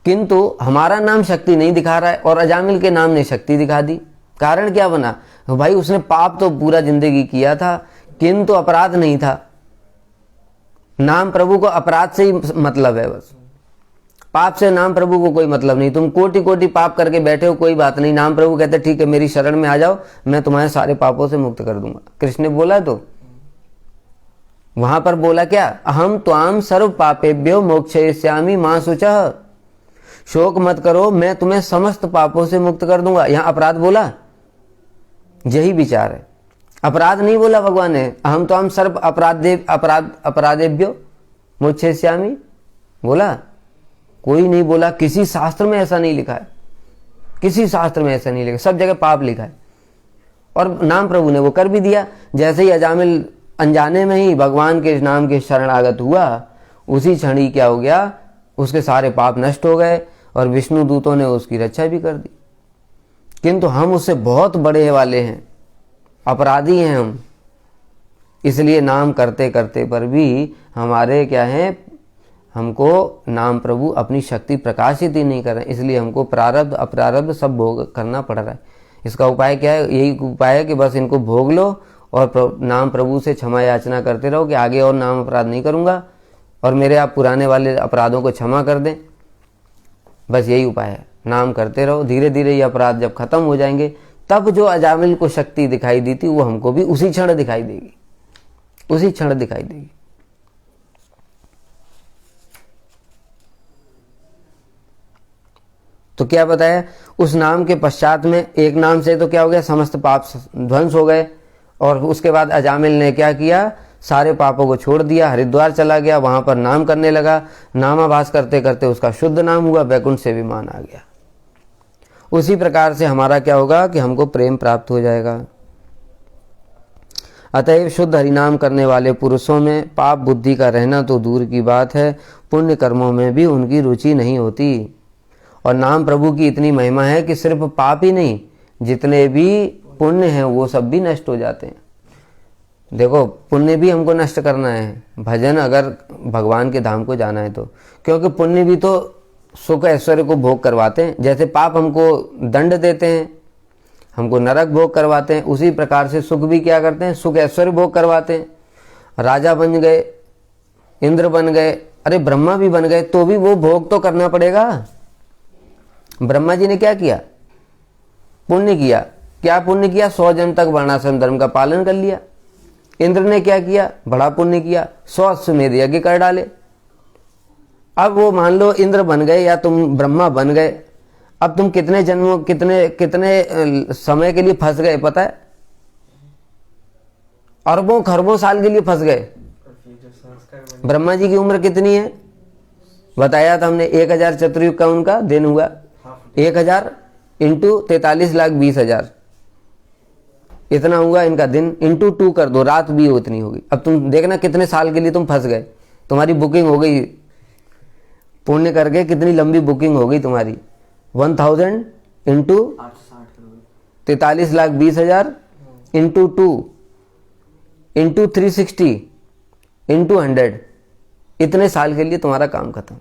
किंतु हमारा नाम शक्ति नहीं दिखा रहा है और अजामिल के नाम ने शक्ति दिखा दी। कारण क्या बना? भाई उसने पाप तो पूरा जिंदगी किया था, किंतु अपराध नहीं था। नाम प्रभु को अपराध से ही मतलब है, बस पाप से नाम प्रभु को कोई मतलब नहीं। तुम कोटि कोटि पाप करके बैठे हो, कोई बात नहीं, नाम प्रभु कहते ठीक है मेरी शरण में आ जाओ, मैं तुम्हारे सारे पापों से मुक्त कर दूंगा। कृष्ण ने बोला, तो वहां पर बोला क्या? अहम त्वाम सर्व पापेभ्यो मोक्षयिष्यामि मां शुचः, शोक मत करो, मैं तुम्हें समस्त पापों से मुक्त कर दूंगा। यहां अपराध बोला, यही विचार है। अपराध नहीं बोला भगवान ने, अहम त्वाम सर्व अपराधेभ्यो मोक्षयिष्यामि बोला, कोई नहीं बोला। किसी शास्त्र में ऐसा नहीं लिखा है, किसी शास्त्र में ऐसा नहीं लिखा, सब जगह पाप लिखा है। और नाम प्रभु ने वो कर भी दिया। जैसे ही अजामिल अनजाने में ही भगवान के नाम के शरणागत हुआ, उसी क्षण ही क्या हो गया, उसके सारे पाप नष्ट हो गए और विष्णु दूतों ने उसकी रक्षा भी कर दी। किंतु हम उससे बहुत बड़े वाले हैं, अपराधी हैं हम। इसलिए नाम करते करते पर भी हमारे क्या हैं, हमको नाम प्रभु अपनी शक्ति प्रकाशित ही नहीं कर रहे, इसलिए हमको प्रारब्ध अप्रारब्ध सब भोग करना पड़ रहा है। इसका उपाय क्या है? यही उपाय है कि बस इनको भोग लो और नाम प्रभु से क्षमा याचना करते रहो कि आगे और नाम अपराध नहीं करूँगा और मेरे आप पुराने वाले अपराधों को क्षमा कर दें। बस यही उपाय है, नाम करते रहो। धीरे धीरे ये अपराध जब खत्म हो जाएंगे तब जो अजामिल को शक्ति दिखाई दी थी वो हमको भी उसी क्षण दिखाई देगी, उसी क्षण दिखाई देगी। तो क्या बताया? उस नाम के पश्चात में एक नाम से तो क्या हो गया? समस्त पाप ध्वंस हो गए। और उसके बाद अजामिल ने क्या किया? सारे पापों को छोड़ दिया, हरिद्वार चला गया, वहां पर नाम करने लगा। नामाभास करते करते उसका शुद्ध नाम हुआ, वैकुंठ से विमान आ गया। उसी प्रकार से हमारा क्या होगा कि हमको प्रेम प्राप्त हो जाएगा। अतएव शुद्ध हरिनाम करने वाले पुरुषों में पाप बुद्धि का रहना तो दूर की बात है, पुण्य कर्मों में भी उनकी रुचि नहीं होती। और नाम प्रभु की इतनी महिमा है कि सिर्फ पाप ही नहीं, जितने भी पुण्य हैं वो सब भी नष्ट हो जाते हैं। देखो, पुण्य भी हमको नष्ट करना है, भजन अगर भगवान के धाम को जाना है तो, क्योंकि पुण्य भी तो सुख ऐश्वर्य को भोग करवाते हैं। जैसे पाप हमको दंड देते हैं, हमको नरक भोग करवाते हैं, उसी प्रकार से सुख भी क्या करते हैं? सुख ऐश्वर्य भोग करवाते हैं। राजा बन गए, इंद्र बन गए, अरे ब्रह्मा भी बन गए, तो भी वो भोग तो करना पड़ेगा। ब्रह्मा जी ने क्या किया? पुण्य किया। क्या पुण्य किया? 100 जन्म तक वर्णाश्रम धर्म का पालन कर लिया। इंद्र ने क्या किया? बड़ा पुण्य किया, 100 अश्वमेध यज्ञ कर डाले। अब वो मान लो इंद्र बन गए या तुम ब्रह्मा बन गए, अब तुम कितने जन्मों कितने समय के लिए फंस गए पता है? अरबों खरबों साल के लिए फंस गए। ब्रह्मा जी की उम्र कितनी है बताया था हमने? 1000 चतुर्युग का उनका दिन हुआ। 1000 इंटू 43,20,000 इतना हुआ इनका दिन। इंटू 2 कर दो, रात भी उतनी होगी। अब तुम देखना कितने साल के लिए तुम फंस गए। तुम्हारी बुकिंग हो गई, पुण्य करके कितनी लंबी बुकिंग हो गई तुम्हारी। 1000 इंटू 43,20,000 इंटू 2 इंटू 360 इंटू 100, इतने साल के लिए तुम्हारा काम खत्म।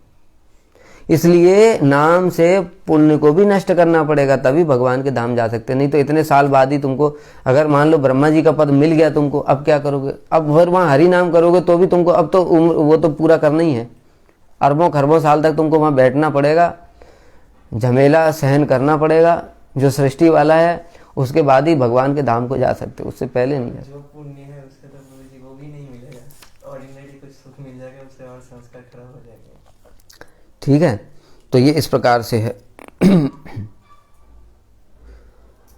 इसलिए नाम से पुण्य को भी नष्ट करना पड़ेगा, तभी भगवान के धाम जा सकते। नहीं तो इतने साल बाद ही तुमको, अगर मान लो ब्रह्मा जी का पद मिल गया तुमको, अब क्या करोगे? अब फिर वहाँ हरि नाम करोगे तो भी तुमको अब तो उम्र वो तो पूरा करना ही है। अरबों खरबों साल तक तुमको वहाँ बैठना पड़ेगा, झमेला सहन करना पड़ेगा जो सृष्टि वाला है, उसके बाद ही भगवान के धाम को जा सकते, उससे पहले नहीं जा सकते। जो पुण्य है उसका तो गुरु जी वो भी नहीं मिलेगा, ऑर्डिनरी कुछ सुख मिल जाएगा, उससे और संस्कार खराब हो जाएंगे। ठीक है, तो ये इस प्रकार से है।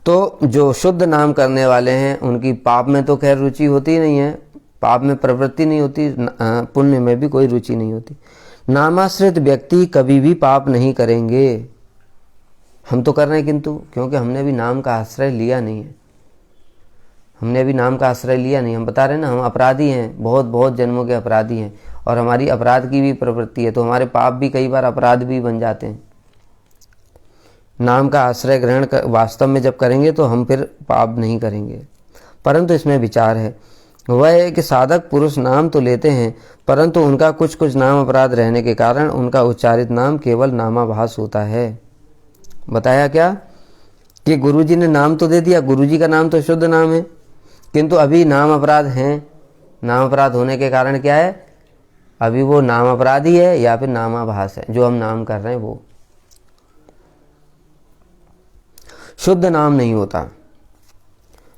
तो जो शुद्ध नाम करने वाले हैं उनकी पाप में तो खैर रुचि होती नहीं है, पाप में प्रवृत्ति नहीं होती, पुण्य में भी कोई रुचि नहीं होती। नामाश्रित व्यक्ति कभी भी पाप नहीं करेंगे। हम तो कर रहे हैं किंतु, क्योंकि हमने अभी नाम का आश्रय लिया नहीं है, हमने अभी नाम का आश्रय लिया नहीं। हम बता रहे हैं ना, हम अपराधी हैं, बहुत बहुत जन्मों के अपराधी हैं, और हमारी अपराध की भी प्रवृत्ति है, तो हमारे पाप भी कई बार अपराध भी बन जाते हैं। नाम का आश्रय ग्रहण वास्तव में जब करेंगे तो हम फिर पाप नहीं करेंगे। परंतु इसमें विचार है, वह है कि साधक पुरुष नाम तो लेते हैं, परंतु उनका कुछ कुछ नाम अपराध रहने के कारण उनका उच्चारित नाम केवल नामाभास होता है। बताया क्या कि गुरुजी ने नाम तो दे दिया, गुरुजी का नाम तो शुद्ध नाम है, किंतु अभी नाम अपराध हैं। नाम अपराध होने के कारण क्या है? अभी वो नाम अपराधी है या फिर नामाभास है, जो हम नाम कर रहे हैं वो शुद्ध नाम नहीं होता।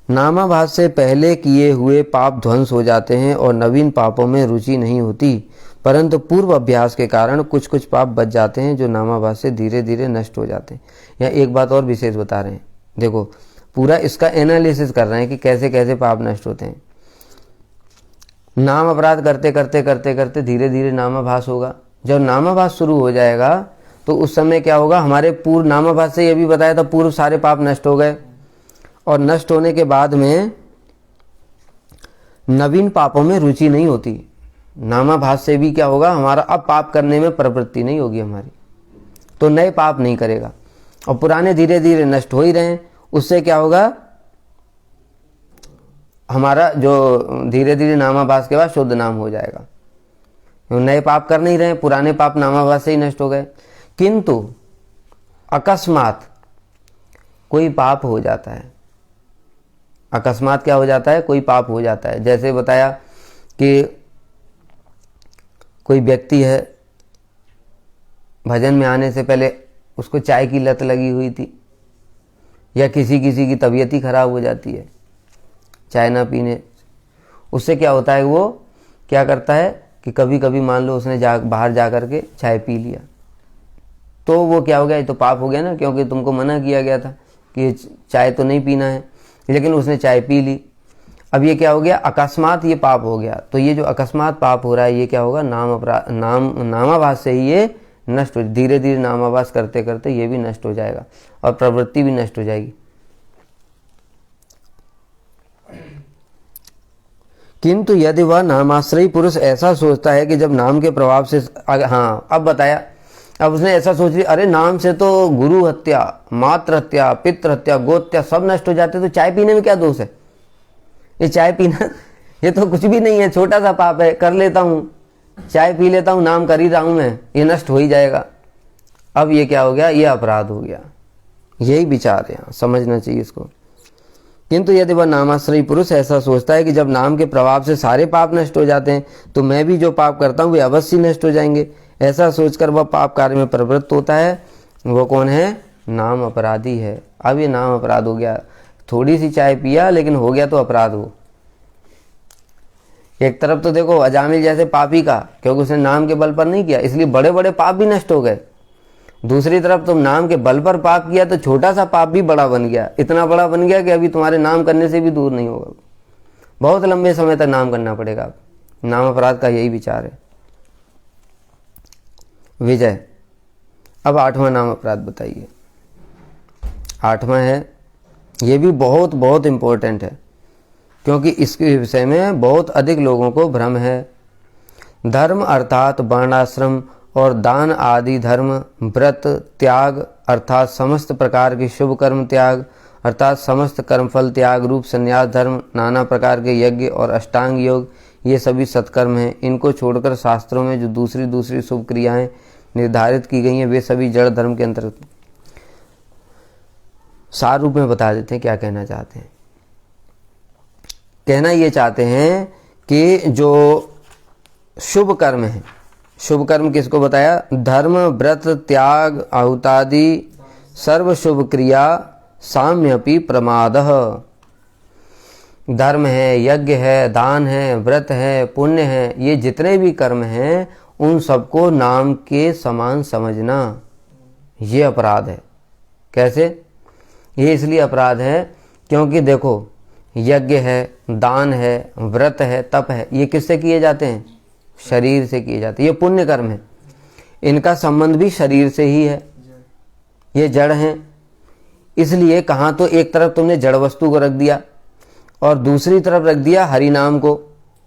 नामाभास से पहले किए हुए पाप ध्वंस हो जाते हैं और नवीन पापों में रुचि नहीं होती, परंतु पूर्व अभ्यास के कारण कुछ कुछ पाप बच जाते हैं जो नामाभास से धीरे धीरे नष्ट हो जाते हैं। यहाँ एक बात और विशेष बता रहे हैं, देखो पूरा इसका एनालिसिस कर रहे हैं कि कैसे कैसे पाप नष्ट होते हैं। नाम अपराध करते करते करते करते धीरे धीरे नामाभास होगा। जब नामाभास शुरू हो जाएगा तो उस समय क्या होगा? हमारे पूर्व नामाभास से ये भी बताया था, पूर्व सारे पाप नष्ट हो गए, और नष्ट होने के बाद में नवीन पापों में रुचि नहीं होती। नामाभास से भी क्या होगा? हमारा अब पाप करने में प्रवृत्ति नहीं होगी हमारी, तो नए पाप नहीं करेगा, और पुराने धीरे धीरे नष्ट हो ही रहे हैं। उससे क्या होगा? हमारा जो धीरे धीरे नामाभास के बाद शुद्ध नाम हो जाएगा। नए पाप कर नहीं रहे, पुराने पाप नामाभास से ही नष्ट हो गए। किंतु अकस्मात कोई पाप हो जाता है, अकस्मात क्या हो जाता है, कोई पाप हो जाता है। जैसे बताया कि कोई व्यक्ति है, भजन में आने से पहले उसको चाय की लत लगी हुई थी, या किसी किसी की तबीयत ही खराब हो जाती है चाय ना पीने, उससे क्या होता है, वो क्या करता है कि कभी कभी मान लो उसने बाहर जा कर के चाय पी लिया, तो वो क्या हो गया, ये तो पाप हो गया ना, क्योंकि तुमको मना किया गया था कि चाय तो नहीं पीना है, लेकिन उसने चाय पी ली। अब ये क्या हो गया, अकस्मात ये पाप हो गया। तो ये जो अकस्मात पाप हो रहा है ये क्या होगा, नामाभास से ही ये नष्ट हो, धीरे धीरे नामाभास करते करते ये भी नष्ट हो जाएगा और प्रवृत्ति भी नष्ट हो जाएगी। किंतु यदि वह नामाश्रयी पुरुष ऐसा सोचता है कि जब नाम के प्रभाव से, हाँ अब बताया, अब उसने ऐसा सोच लिया, अरे नाम से तो गुरु हत्या, मातृ हत्या, पितृ हत्या, गोहत्या सब नष्ट हो जाते, तो चाय पीने में क्या दोष है, ये चाय पीना ये तो कुछ भी नहीं है, छोटा सा पाप है, कर लेता हूँ, चाय पी लेता हूँ, नाम कर ही रहा हूँ मैं, ये नष्ट हो ही जाएगा। अब ये क्या हो गया, ये अपराध हो गया। यही विचार है, समझना चाहिए इसको। किंतु यदि वह नामाश्रयी पुरुष ऐसा सोचता है कि जब नाम के प्रभाव से सारे पाप नष्ट हो जाते हैं, तो मैं भी जो पाप करता हूँ वे अवश्य नष्ट हो जाएंगे, ऐसा सोचकर वह पाप कार्य में प्रवृत्त होता है, वो कौन है, नाम अपराधी है। अब ये नाम अपराध हो गया, थोड़ी सी चाय पिया लेकिन हो गया तो अपराध हो। एक तरफ तो देखो अजामिल जैसे पापी का, क्योंकि उसने नाम के बल पर नहीं किया इसलिए बड़े बड़े पाप भी नष्ट हो गए। दूसरी तरफ तुम नाम के बल पर पाप किया तो छोटा सा पाप भी बड़ा बन गया, इतना बड़ा बन गया कि अभी तुम्हारे नाम करने से भी दूर नहीं होगा, बहुत लंबे समय तक नाम करना पड़ेगा। नाम अपराध का यही विचार है। विजय, अब 8वां नाम अपराध बताइए। 8वां है, ये भी बहुत बहुत इंपॉर्टेंट है, क्योंकि इसके विषय में बहुत अधिक लोगों को भ्रम है। धर्म अर्थात वर्णाश्रम और दान आदि धर्म, व्रत त्याग अर्थात समस्त प्रकार के शुभ कर्म त्याग अर्थात समस्त कर्मफल त्याग रूप संन्यास धर्म, नाना प्रकार के यज्ञ और अष्टांग योग, ये सभी सत्कर्म हैं। इनको छोड़कर शास्त्रों में जो दूसरी दूसरी शुभ क्रियाएं निर्धारित की गई हैं वे सभी जड़ धर्म के अंतर्गत। सार रूप में बता देते हैं क्या कहना चाहते हैं। कहना ये चाहते हैं कि जो शुभ कर्म है, शुभ कर्म किसको बताया, धर्म व्रत त्याग आहुतादि सर्व शुभ क्रिया साम्यपि प्रमादः। धर्म है, यज्ञ है, दान है, व्रत है, पुण्य है, ये जितने भी कर्म हैं उन सबको नाम के समान समझना, ये अपराध है। कैसे, ये इसलिए अपराध है क्योंकि देखो यज्ञ है, दान है, व्रत है, तप है, ये किससे किए जाते हैं, शरीर से किए जाते हैं। ये पुण्य कर्म है, इनका संबंध भी शरीर से ही है, ये जड़ हैं। इसलिए कहाँ तो एक तरफ तुमने जड़ वस्तु को रख दिया और दूसरी तरफ रख दिया हरि नाम को।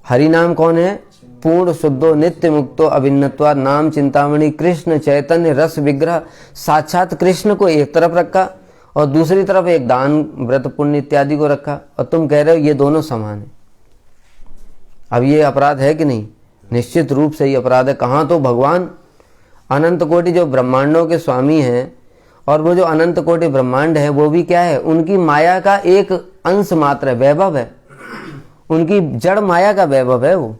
हरि नाम कौन है, पूर्ण शुद्धो नित्य मुक्तो अभिन्नत्वा नाम चिंतामणि कृष्ण चैतन्य रस विग्रह, साक्षात कृष्ण को एक तरफ रखा और दूसरी तरफ एक दान व्रत पुण्य इत्यादि को रखा, और तुम कह रहे हो ये दोनों समान है। अब ये अपराध है कि नहीं, निश्चित रूप से ये अपराध है। कहाँ तो भगवान अनंत कोटि जो ब्रह्मांडों के स्वामी हैं, और वो जो अनंत कोटि ब्रह्मांड है वो भी क्या है, उनकी माया का एक अंश मात्र है, वैभव है, उनकी जड़ माया का वैभव है वो।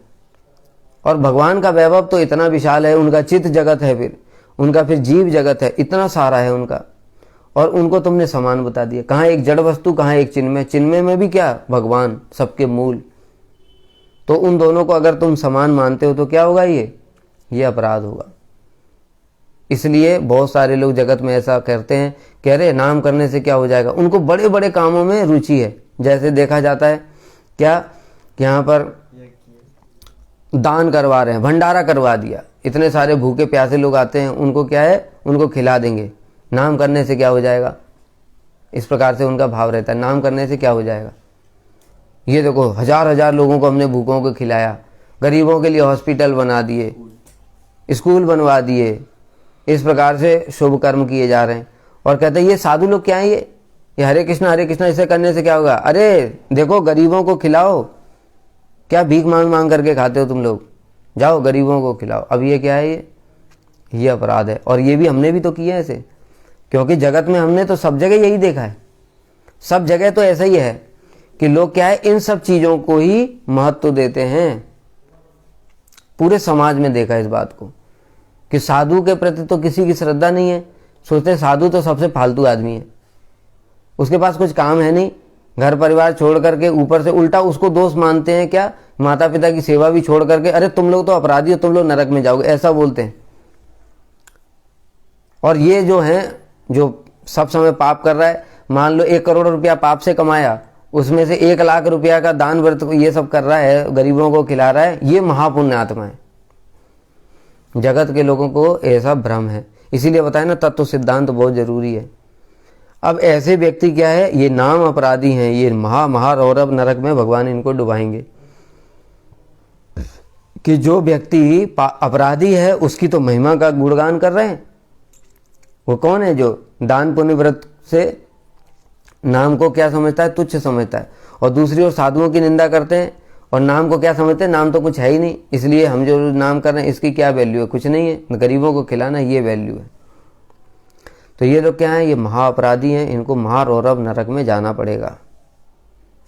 और भगवान का वैभव तो इतना विशाल है, उनका चित्त जगत है, फिर उनका फिर जीव जगत है, इतना सारा है उनका, और उनको तुमने समान बता दिया। कहाँ एक जड़ वस्तु, कहाँ एक चिन्मय, चिन्मय में भी क्या भगवान, सबके मूल। तो उन दोनों को अगर तुम समान मानते हो तो क्या होगा, ये अपराध होगा। इसलिए बहुत सारे लोग जगत में ऐसा करते हैं, कह रहे नाम करने से क्या हो जाएगा, उनको बड़े बड़े कामों में रुचि है। जैसे देखा जाता है क्या, यहाँ पर दान करवा रहे हैं, भंडारा करवा दिया, इतने सारे भूखे प्यासे लोग आते हैं, उनको क्या है, उनको खिला देंगे, नाम करने से क्या हो जाएगा, इस प्रकार से उनका भाव रहता है, नाम करने से क्या हो जाएगा। ये देखो हजार हजार लोगों को हमने भूखों को खिलाया, गरीबों के लिए हॉस्पिटल बना दिए, स्कूल बनवा दिए, इस प्रकार से शुभ कर्म किए जा रहे हैं। और कहते हैं ये साधु लोग क्या है, ये हरे कृष्णा इसे करने से क्या होगा। अरे देखो गरीबों को खिलाओ, क्या भीख मांग मांग करके खाते हो तुम लोग, जाओ गरीबों को खिलाओ। अब ये क्या है, ये अपराध है। और ये भी हमने भी तो किया है ऐसे, क्योंकि जगत में हमने तो सब जगह यही देखा है, सब जगह तो ऐसा ही है कि लोग क्या है, इन सब चीज़ों को ही महत्व देते हैं। पूरे समाज में देखा है इस बात को कि साधु के प्रति तो किसी की श्रद्धा नहीं है, सोचते हैं साधु तो सबसे फालतू आदमी है, उसके पास कुछ काम है नहीं, घर परिवार छोड़ करके ऊपर से उल्टा उसको दोस्त मानते हैं, क्या माता पिता की सेवा भी छोड़ करके, अरे तुम लोग तो अपराधी हो, तुम लोग नरक में जाओगे, ऐसा बोलते हैं। और ये जो है, जो सब समय पाप कर रहा है, मान लो 1 करोड़ रुपया पाप से कमाया, उसमें से 1 लाख रुपया का दान व्रत ये सब कर रहा है, गरीबों को खिला रहा है, ये महापुण्य आत्मा है। जगत के लोगों को ऐसा भ्रम है, इसीलिए बताया ना तत्व सिद्धांत बहुत जरूरी है। अब ऐसे व्यक्ति क्या है, ये नाम अपराधी हैं, ये महारौरव नरक में भगवान इनको डुबाएंगे। कि जो व्यक्ति अपराधी है उसकी तो महिमा का गुणगान कर रहे हैं। वो कौन है, जो दान पुण्य व्रत से नाम को क्या समझता है, तुच्छ समझता है, और दूसरी ओर साधुओं की निंदा करते हैं और नाम को क्या समझते हैं, नाम तो कुछ है ही नहीं, इसलिए हम जो नाम कर रहे हैं इसकी क्या वैल्यू है, कुछ नहीं है, गरीबों को खिलाना ये वैल्यू है। तो ये लोग क्या है, ये महाअपराधी हैं, इनको महारौरव नरक में जाना पड़ेगा।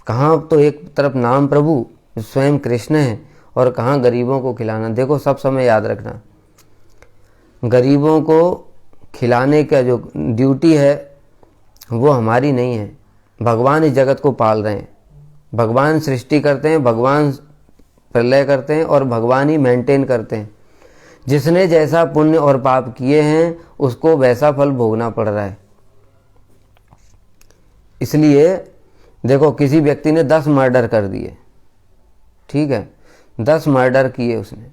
कहाँ तो एक तरफ नाम प्रभु स्वयं कृष्ण है और कहाँ गरीबों को खिलाना। देखो सब समय याद रखना, गरीबों को खिलाने का जो ड्यूटी है वो हमारी नहीं है, भगवान इस जगत को पाल रहे हैं, भगवान सृष्टि करते हैं, भगवान प्रलय करते हैं और भगवान ही मेंटेन करते हैं। जिसने जैसा पुण्य और पाप किए हैं उसको वैसा फल भोगना पड़ रहा है। इसलिए देखो किसी व्यक्ति ने 10 मर्डर कर दिए, ठीक है, 10 मर्डर किए उसने,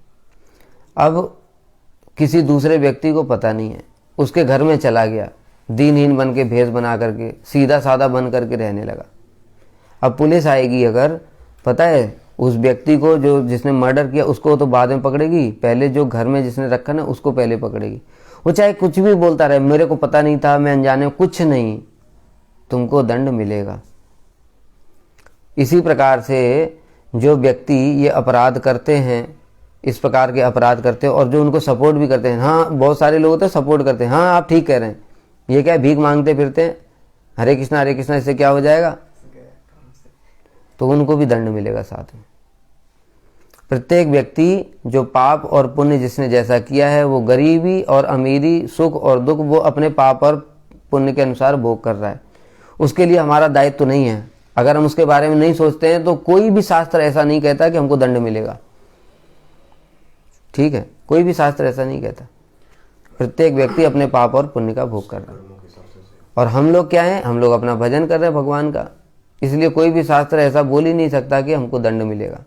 अब किसी दूसरे व्यक्ति को पता नहीं है, उसके घर में चला गया, दीनहीन बन के भेष बना करके सीधा साधा बन करके रहने लगा। अब पुलिस आएगी, अगर पता है उस व्यक्ति को जो जिसने मर्डर किया उसको तो बाद में पकड़ेगी, पहले जो घर में जिसने रखा ना उसको पहले पकड़ेगी। वो चाहे कुछ भी बोलता रहे, मेरे को पता नहीं था, मैं अनजाने, कुछ नहीं, तुमको दंड मिलेगा। इसी प्रकार से जो व्यक्ति ये अपराध करते हैं, इस प्रकार के अपराध करते हैं और जो उनको सपोर्ट भी करते हैं, हाँ बहुत सारे लोग तो सपोर्ट करते हैं, हाँ आप ठीक कह रहे हैं, ये क्या भीख मांगते फिरते हैं, हरे कृष्णा इससे क्या हो जाएगा, तो उनको भी दंड मिलेगा साथ में। प्रत्येक व्यक्ति जो पाप और पुण्य जिसने जैसा किया है, वो गरीबी और अमीरी, सुख और दुख वो अपने पाप और पुण्य के अनुसार भोग कर रहा है। उसके लिए हमारा दायित्व तो नहीं है। अगर हम उसके बारे में नहीं सोचते हैं तो कोई भी शास्त्र ऐसा नहीं कहता कि हमको दंड मिलेगा, ठीक है, कोई भी शास्त्र ऐसा नहीं कहता। प्रत्येक व्यक्ति अपने पाप और पुण्य का भोग कर रहा है। और हम लोग क्या है, हम लोग अपना भजन कर रहे हैं भगवान का, इसलिए कोई भी शास्त्र ऐसा बोल ही नहीं सकता कि हमको दंड मिलेगा।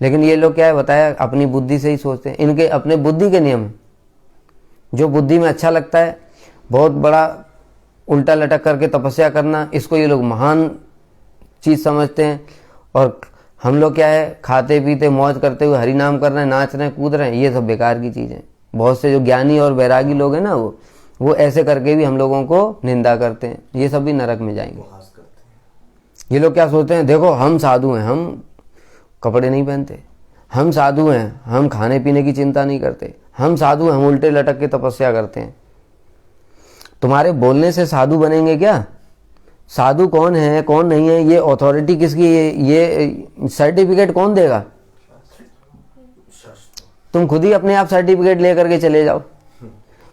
लेकिन ये लोग क्या है बताया, अपनी बुद्धि से ही सोचते हैं, इनके अपने बुद्धि के नियम हैं। जो बुद्धि में अच्छा लगता है, बहुत बड़ा उल्टा लटक करके तपस्या करना, इसको ये लोग महान चीज समझते हैं। और हम लोग क्या है, खाते पीते मौज करते हुए हरि नाम कर रहे हैं, नाच रहे हैं, कूद रहे हैं, ये सब बेकार की चीजें। बहुत से जो ज्ञानी और वैरागी लोग हैं ना, वो ऐसे करके भी हम लोगों को निंदा करते हैं, ये सब भी नरक में जाएंगे। ये लोग क्या सोचते हैं, देखो हम साधु हैं, हम कपड़े नहीं पहनते, हम साधु हैं, हम खाने पीने की चिंता नहीं करते, हम साधु हैं, हम उल्टे लटक के तपस्या करते हैं। तुम्हारे बोलने से साधु बनेंगे क्या? साधु कौन है कौन नहीं है, ये अथॉरिटी किसकी है, ये सर्टिफिकेट कौन देगा? तुम खुद ही अपने आप सर्टिफिकेट लेकर के चले जाओ।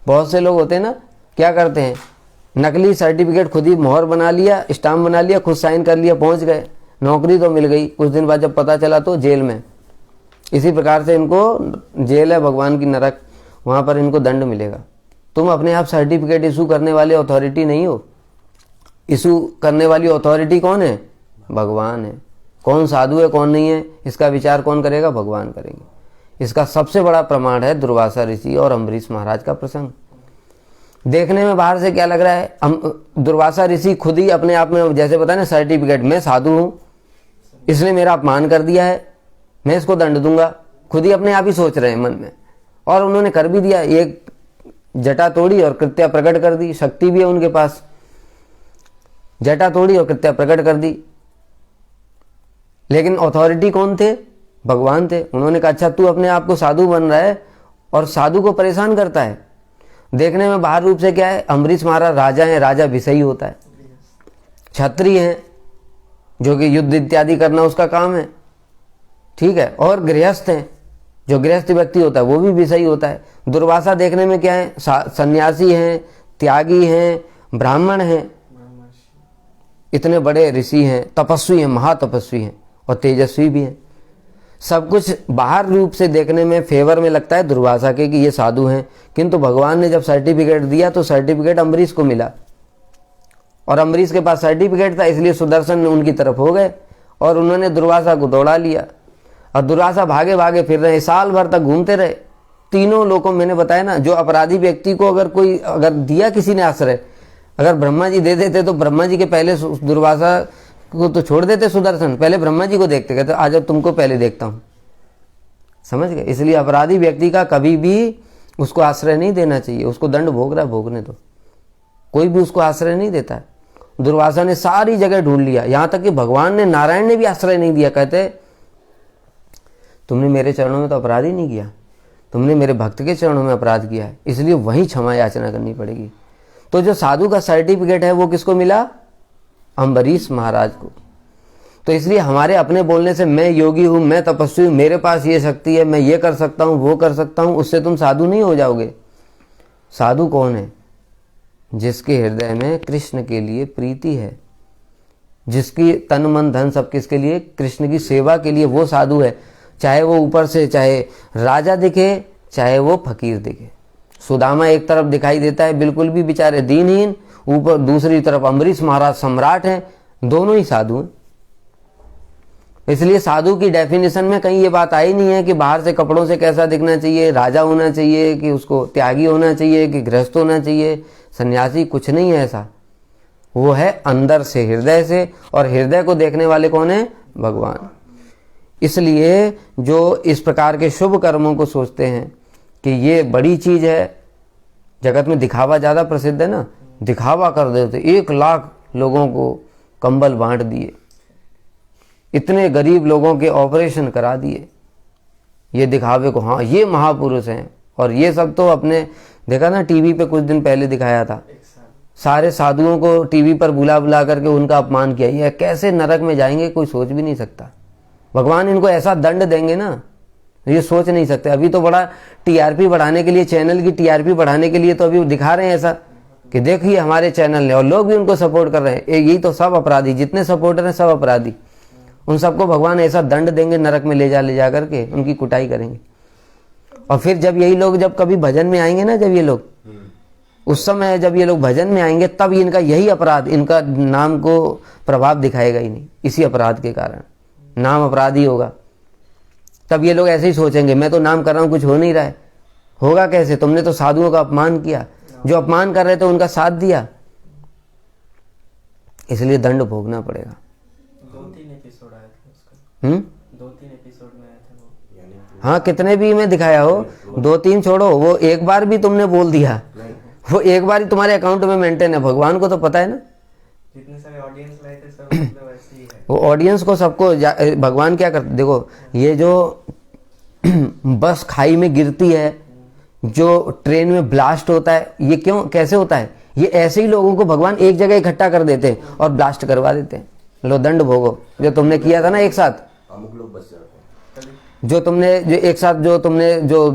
बहुत से लोग होते हैं ना, क्या करते हैं, नकली सर्टिफिकेट खुद ही मोहर बना लिया, स्टाम्प बना लिया, खुद साइन कर लिया, पहुंच गए, नौकरी तो मिल गई, कुछ दिन बाद जब पता चला तो जेल में। इसी प्रकार से इनको जेल है भगवान की, नरक, वहां पर इनको दंड मिलेगा। तुम अपने आप सर्टिफिकेट इशू करने वाले अथॉरिटी नहीं हो। इशू करने वाली अथॉरिटी कौन है? भगवान है। कौन साधु है कौन नहीं है, इसका विचार कौन करेगा? भगवान करेंगे। इसका सबसे बड़ा प्रमाण है दुर्वासा ऋषि और अम्बरीश महाराज का प्रसंग। देखने में बाहर से क्या लग रहा है, दुर्वासा ऋषि खुद ही अपने आप में, जैसे बताया ना, सर्टिफिकेट, मैं साधु हूं, इसने मेरा अपमान कर दिया है, मैं इसको दंड दूंगा, खुद ही अपने आप ही सोच रहे हैं मन में, और उन्होंने कर भी दिया। एक जटा तोड़ी और कृत्या प्रकट कर दी, शक्ति भी है उनके पास, जटा तोड़ी और कृत्या प्रकट कर दी। लेकिन अथॉरिटी कौन थे? भगवान थे। उन्होंने कहा अच्छा तू अपने आप को साधु बन रहा है और साधु को परेशान करता है। देखने में बाहर रूप से क्या है, अम्बरीश महाराज राजा हैं, राजा विषयी होता है। क्षत्रिय हैं जो कि युद्ध इत्यादि करना उसका काम है, ठीक है। और गृहस्थ हैं, जो गृहस्थ व्यक्ति होता है वो भी विषयी होता है। दुर्वासा देखने में क्या है, सन्यासी हैं, त्यागी हैं, ब्राह्मण हैं, इतने बड़े ऋषि हैं, तपस्वी हैं, महातपस्वी हैं और तेजस्वी भी हैं। सब कुछ बाहर रूप से देखने में फेवर में लगता है दुर्वासा के कि ये साधु हैं, किंतु भगवान ने जब सर्टिफिकेट दिया तो सर्टिफिकेट अम्बरीश को मिला और अम्बरीश के पास सर्टिफिकेट था, इसलिए सुदर्शन उनकी तरफ हो गए और उन्होंने दुर्वासा को दौड़ा लिया। और दुर्वासा भागे भागे फिर रहे, साल भर तक घूमते रहे तीनों लोगों। मैंने बताया ना, जो अपराधी व्यक्ति को अगर दिया किसी ने आश्रय, अगर ब्रह्मा जी दे देते तो ब्रह्मा जी के पहले दुर्वासा को तो छोड़ देते सुदर्शन, पहले ब्रह्मा जी को देखते, कहते आज तुमको पहले देखता हूं। समझ गए? इसलिए अपराधी व्यक्ति का कभी भी उसको आश्रय नहीं देना चाहिए, उसको दंड भोग रहा है भोगने दो, कोई भी उसको आश्रय नहीं देता है। दुर्वासा ने सारी जगह ढूंढ लिया, यहां तक कि भगवान ने, नारायण ने भी आश्रय नहीं दिया। कहते तुमने मेरे चरणों में तो अपराध ही नहीं किया, तुमने मेरे भक्त के चरणों में अपराध किया है, इसलिए वहीं क्षमा याचना करनी पड़ेगी। तो जो साधु का सर्टिफिकेट है वो किसको मिला? अम्बरीश महाराज को। तो इसलिए हमारे अपने बोलने से मैं योगी हूं, मैं तपस्वी हूं, मेरे पास ये शक्ति है, मैं ये कर सकता हूं, वो कर सकता हूं, उससे तुम साधु नहीं हो जाओगे। साधु कौन है? जिसके हृदय में कृष्ण के लिए प्रीति है, जिसकी तन मन धन सब किसके लिए? कृष्ण की सेवा के लिए, वो साधु है। चाहे वो ऊपर से चाहे राजा दिखे, चाहे वो फकीर दिखे। सुदामा एक तरफ दिखाई देता है बिल्कुल भी बेचारे दीनहीन, ऊपर दूसरी तरफ अम्बरीश महाराज सम्राट हैं, दोनों ही साधु हैं। इसलिए साधु की डेफिनेशन में कहीं ये बात आई नहीं है कि बाहर से कपड़ों से कैसा दिखना चाहिए, राजा होना चाहिए, कि उसको त्यागी होना चाहिए, कि गृहस्थ होना चाहिए, सन्यासी, कुछ नहीं है ऐसा। वो है अंदर से, हृदय से, और हृदय को देखने वाले कौन है? भगवान। इसलिए जो इस प्रकार के शुभ कर्मों को सोचते हैं कि ये बड़ी चीज है, जगत में दिखावा ज्यादा प्रसिद्ध है ना, दिखावा कर देते, 1 लाख लोगों को कंबल बांट दिए, इतने गरीब लोगों के ऑपरेशन करा दिए, ये दिखावे को, हाँ ये महापुरुष हैं। और ये सब तो अपने देखा ना टीवी पे कुछ दिन पहले दिखाया था, सारे साधुओं को टीवी पर बुला बुला करके उनका अपमान किया। ये कैसे नरक में जाएंगे कोई सोच भी नहीं सकता। भगवान इनको ऐसा दंड देंगे ना, ये सोच नहीं सकते। अभी तो बड़ा टीआरपी बढ़ाने के लिए, चैनल की टीआरपी बढ़ाने के लिए तो अभी दिखा रहे हैं ऐसा कि देखिए हमारे चैनल ने, और लोग भी उनको सपोर्ट कर रहे हैं। यही तो सब अपराधी, जितने सपोर्टर हैं सब अपराधी, उन सबको भगवान ऐसा दंड देंगे, नरक में ले जा करके उनकी कुटाई करेंगे। और फिर जब यही लोग जब कभी भजन में आएंगे ना, जब ये लोग उस समय जब ये लोग भजन में आएंगे, तब इनका यही अपराध, इनका नाम को प्रभाव दिखाएगा ही नहीं। इसी अपराध के कारण नाम अपराधी होगा। तब ये लोग ऐसे ही सोचेंगे, मैं तो नाम कर रहा हूं, कुछ हो नहीं रहा है। होगा कैसे? तुमने तो साधुओं का अपमान किया, जो अपमान कर रहे थे उनका साथ दिया, इसलिए दंड भोगना पड़ेगा। 2-3 एपिसोड आए थे उसका। 2-3 एपिसोड में आए थे वो। हाँ, कितने भी मैं दिखाया हो, 2-3 छोड़ो, वो एक बार भी तुमने बोल दिया, वो एक बार ही तुम्हारे अकाउंट में मेंटेन है। भगवान को तो पता है ना, जितने सारे ऑडियंस लाए थे सब मतलब ऐसे ही है। वो ऑडियंस को सबको भगवान क्या करते, देखो ये जो बस खाई में गिरती है, जो ट्रेन में ब्लास्ट होता है, ये क्यों कैसे होता है? ये ऐसे ही लोगों को भगवान एक जगह इकट्ठा कर देते हैं और ब्लास्ट करवा देते हैं। लो दंड भोगो, जो तुमने किया था ना एक साथ, अमुक लोग बच जाते हैं। जो एक साथ जो तुमने जो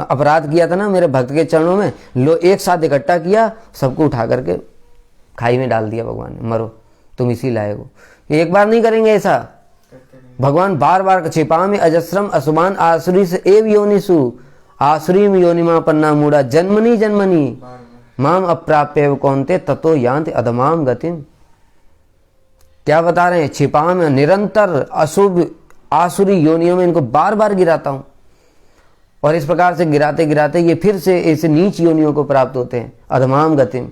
अपराध किया था ना मेरे भक्त के चरणों में, लो एक साथ इकट्ठा किया, सबको उठा करके खाई में डाल दिया भगवान ने, मरो तुम इसी लायक हो। एक बार नहीं करेंगे ऐसा, भगवान बार बार छिपा में अजस्रम असुमान आसुरी से एव योनिसु आसुरीम योनिमा पन्ना मूढ़ा जन्मनी जन्मनी माम अप्राप्य कौनते ततो यान्ति अधमाम गतिम। क्या बता रहे हैं? छिपा में निरंतर अशुभ आसुरी योनियों में इनको बार बार गिराता हूं, और इस प्रकार से गिराते गिराते ये फिर से ऐसे नीच योनियों को प्राप्त होते हैं, अधमाम गतिम,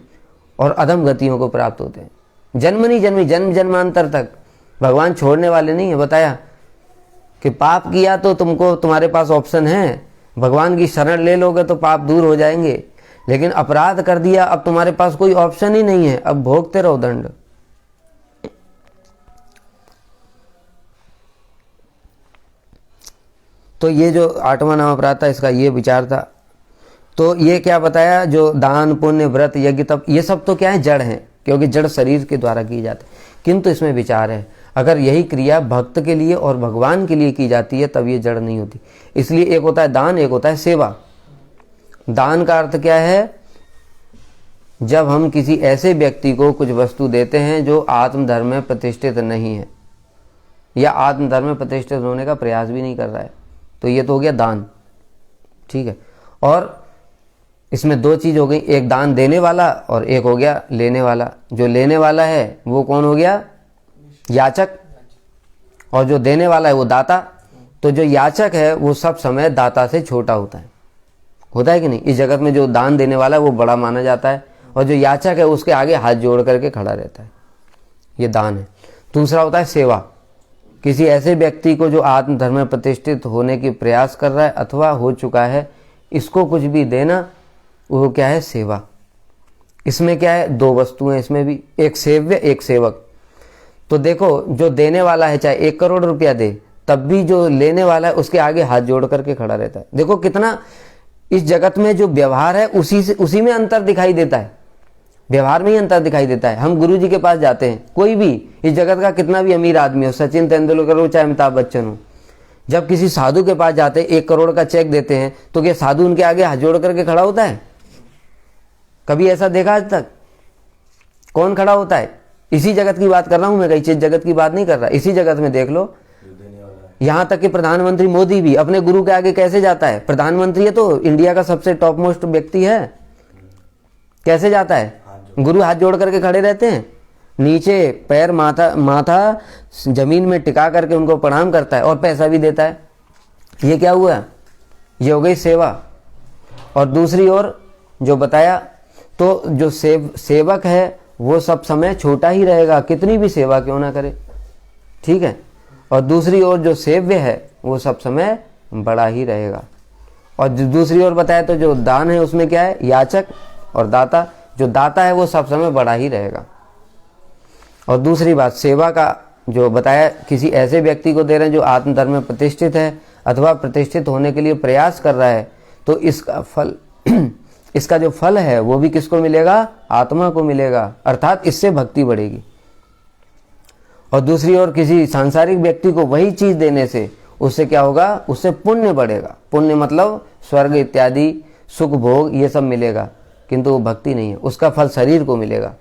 और अधम गतियों को प्राप्त होते हैं। जन्मनी जन्मी, जन्म जन्मांतर तक भगवान छोड़ने वाले नहीं है। बताया कि पाप किया तो तुमको, तुम्हारे पास ऑप्शन है, भगवान की शरण ले लोगे तो पाप दूर हो जाएंगे, लेकिन अपराध कर दिया, अब तुम्हारे पास कोई ऑप्शन ही नहीं है, अब भोगते रहो दंड। तो ये जो 8वां नाम अपराध था इसका ये विचार था। तो ये क्या बताया, जो दान पुण्य व्रत यज्ञ तप ये सब तो क्या है, जड़ हैं, क्योंकि जड़ शरीर के द्वारा की जाती है। किंतु इसमें विचार है, अगर यही क्रिया भक्त के लिए और भगवान के लिए की जाती है तब ये जड़ नहीं होती। इसलिए एक होता है दान, एक होता है सेवा। दान का अर्थ क्या है, जब हम किसी ऐसे व्यक्ति को कुछ वस्तु देते हैं जो आत्मधर्म में प्रतिष्ठित नहीं है या आत्मधर्म में प्रतिष्ठित होने का प्रयास भी नहीं कर रहा है, तो ये तो हो गया दान, ठीक है। और इसमें दो चीज हो गई, एक दान देने वाला और एक हो गया लेने वाला। जो लेने वाला है वो कौन हो गया, याचक, और जो देने वाला है वो दाता। तो जो याचक है वो सब समय दाता से छोटा होता है कि नहीं। इस जगत में जो दान देने वाला है वो बड़ा माना जाता है, और जो याचक है उसके आगे हाथ जोड़ करके खड़ा रहता है, ये दान है। दूसरा होता है सेवा, किसी ऐसे व्यक्ति को जो आत्मधर्म में प्रतिष्ठित होने की प्रयास कर रहा है अथवा हो चुका है, इसको कुछ भी देना, वो क्या है, सेवा। इसमें क्या है, दो वस्तुएं इसमें भी, एक सेव्य एक सेवक। तो देखो, जो देने वाला है चाहे 1 करोड़ रुपया दे, तब भी जो लेने वाला है उसके आगे हाथ जोड़ करके खड़ा रहता है। देखो कितना इस जगत में जो व्यवहार है उसी में अंतर दिखाई देता है, व्यवहार में ही अंतर दिखाई देता है। हम गुरु जी के पास जाते हैं, कोई भी इस जगत का कितना भी अमीर आदमी हो, सचिन तेंदुलकर हो चाहे अमिताभ बच्चन हो, जब किसी साधु के पास जाते हैं 1 करोड़ का चेक देते हैं, तो क्या साधु उनके आगे हाथ जोड़ करके खड़ा होता है? कभी ऐसा देखा आज तक? कौन खड़ा होता है? इसी जगत की बात कर रहा हूं मैं, कई चीज जगत की बात नहीं कर रहा। इसी जगत में देख लो, यहां तक कि प्रधानमंत्री मोदी भी अपने गुरु के आगे कैसे जाता है? प्रधानमंत्री है तो इंडिया का सबसे टॉप मोस्ट व्यक्ति है, कैसे जाता है? गुरु हाथ जोड़ करके खड़े रहते हैं, नीचे पैर माथा जमीन में टिका करके उनको प्रणाम करता है और पैसा भी देता है। ये क्या हुआ? ये हो गई सेवा। और दूसरी ओर जो बताया, तो जो सेवक है वो सब समय छोटा ही रहेगा, कितनी भी सेवा क्यों ना करे, ठीक है। और दूसरी ओर जो सेव्य है वो सब समय बड़ा ही रहेगा। और दूसरी ओर बताया तो जो दान है उसमें क्या है, याचक और दाता। जो दाता है वो सब समय बड़ा ही रहेगा। और दूसरी बात, सेवा का जो बताया, किसी ऐसे व्यक्ति को दे रहे हैं जो आत्मधर्म में प्रतिष्ठित है अथवा प्रतिष्ठित होने के लिए प्रयास कर रहा है, तो इसका फल इसका जो फल है वो भी किसको मिलेगा? आत्मा को मिलेगा, अर्थात इससे भक्ति बढ़ेगी। और दूसरी ओर किसी सांसारिक व्यक्ति को वही चीज देने से उससे क्या होगा? उससे पुण्य बढ़ेगा। पुण्य मतलब स्वर्ग इत्यादि सुख भोग ये सब मिलेगा, किंतु वो भक्ति नहीं है, उसका फल शरीर को मिलेगा।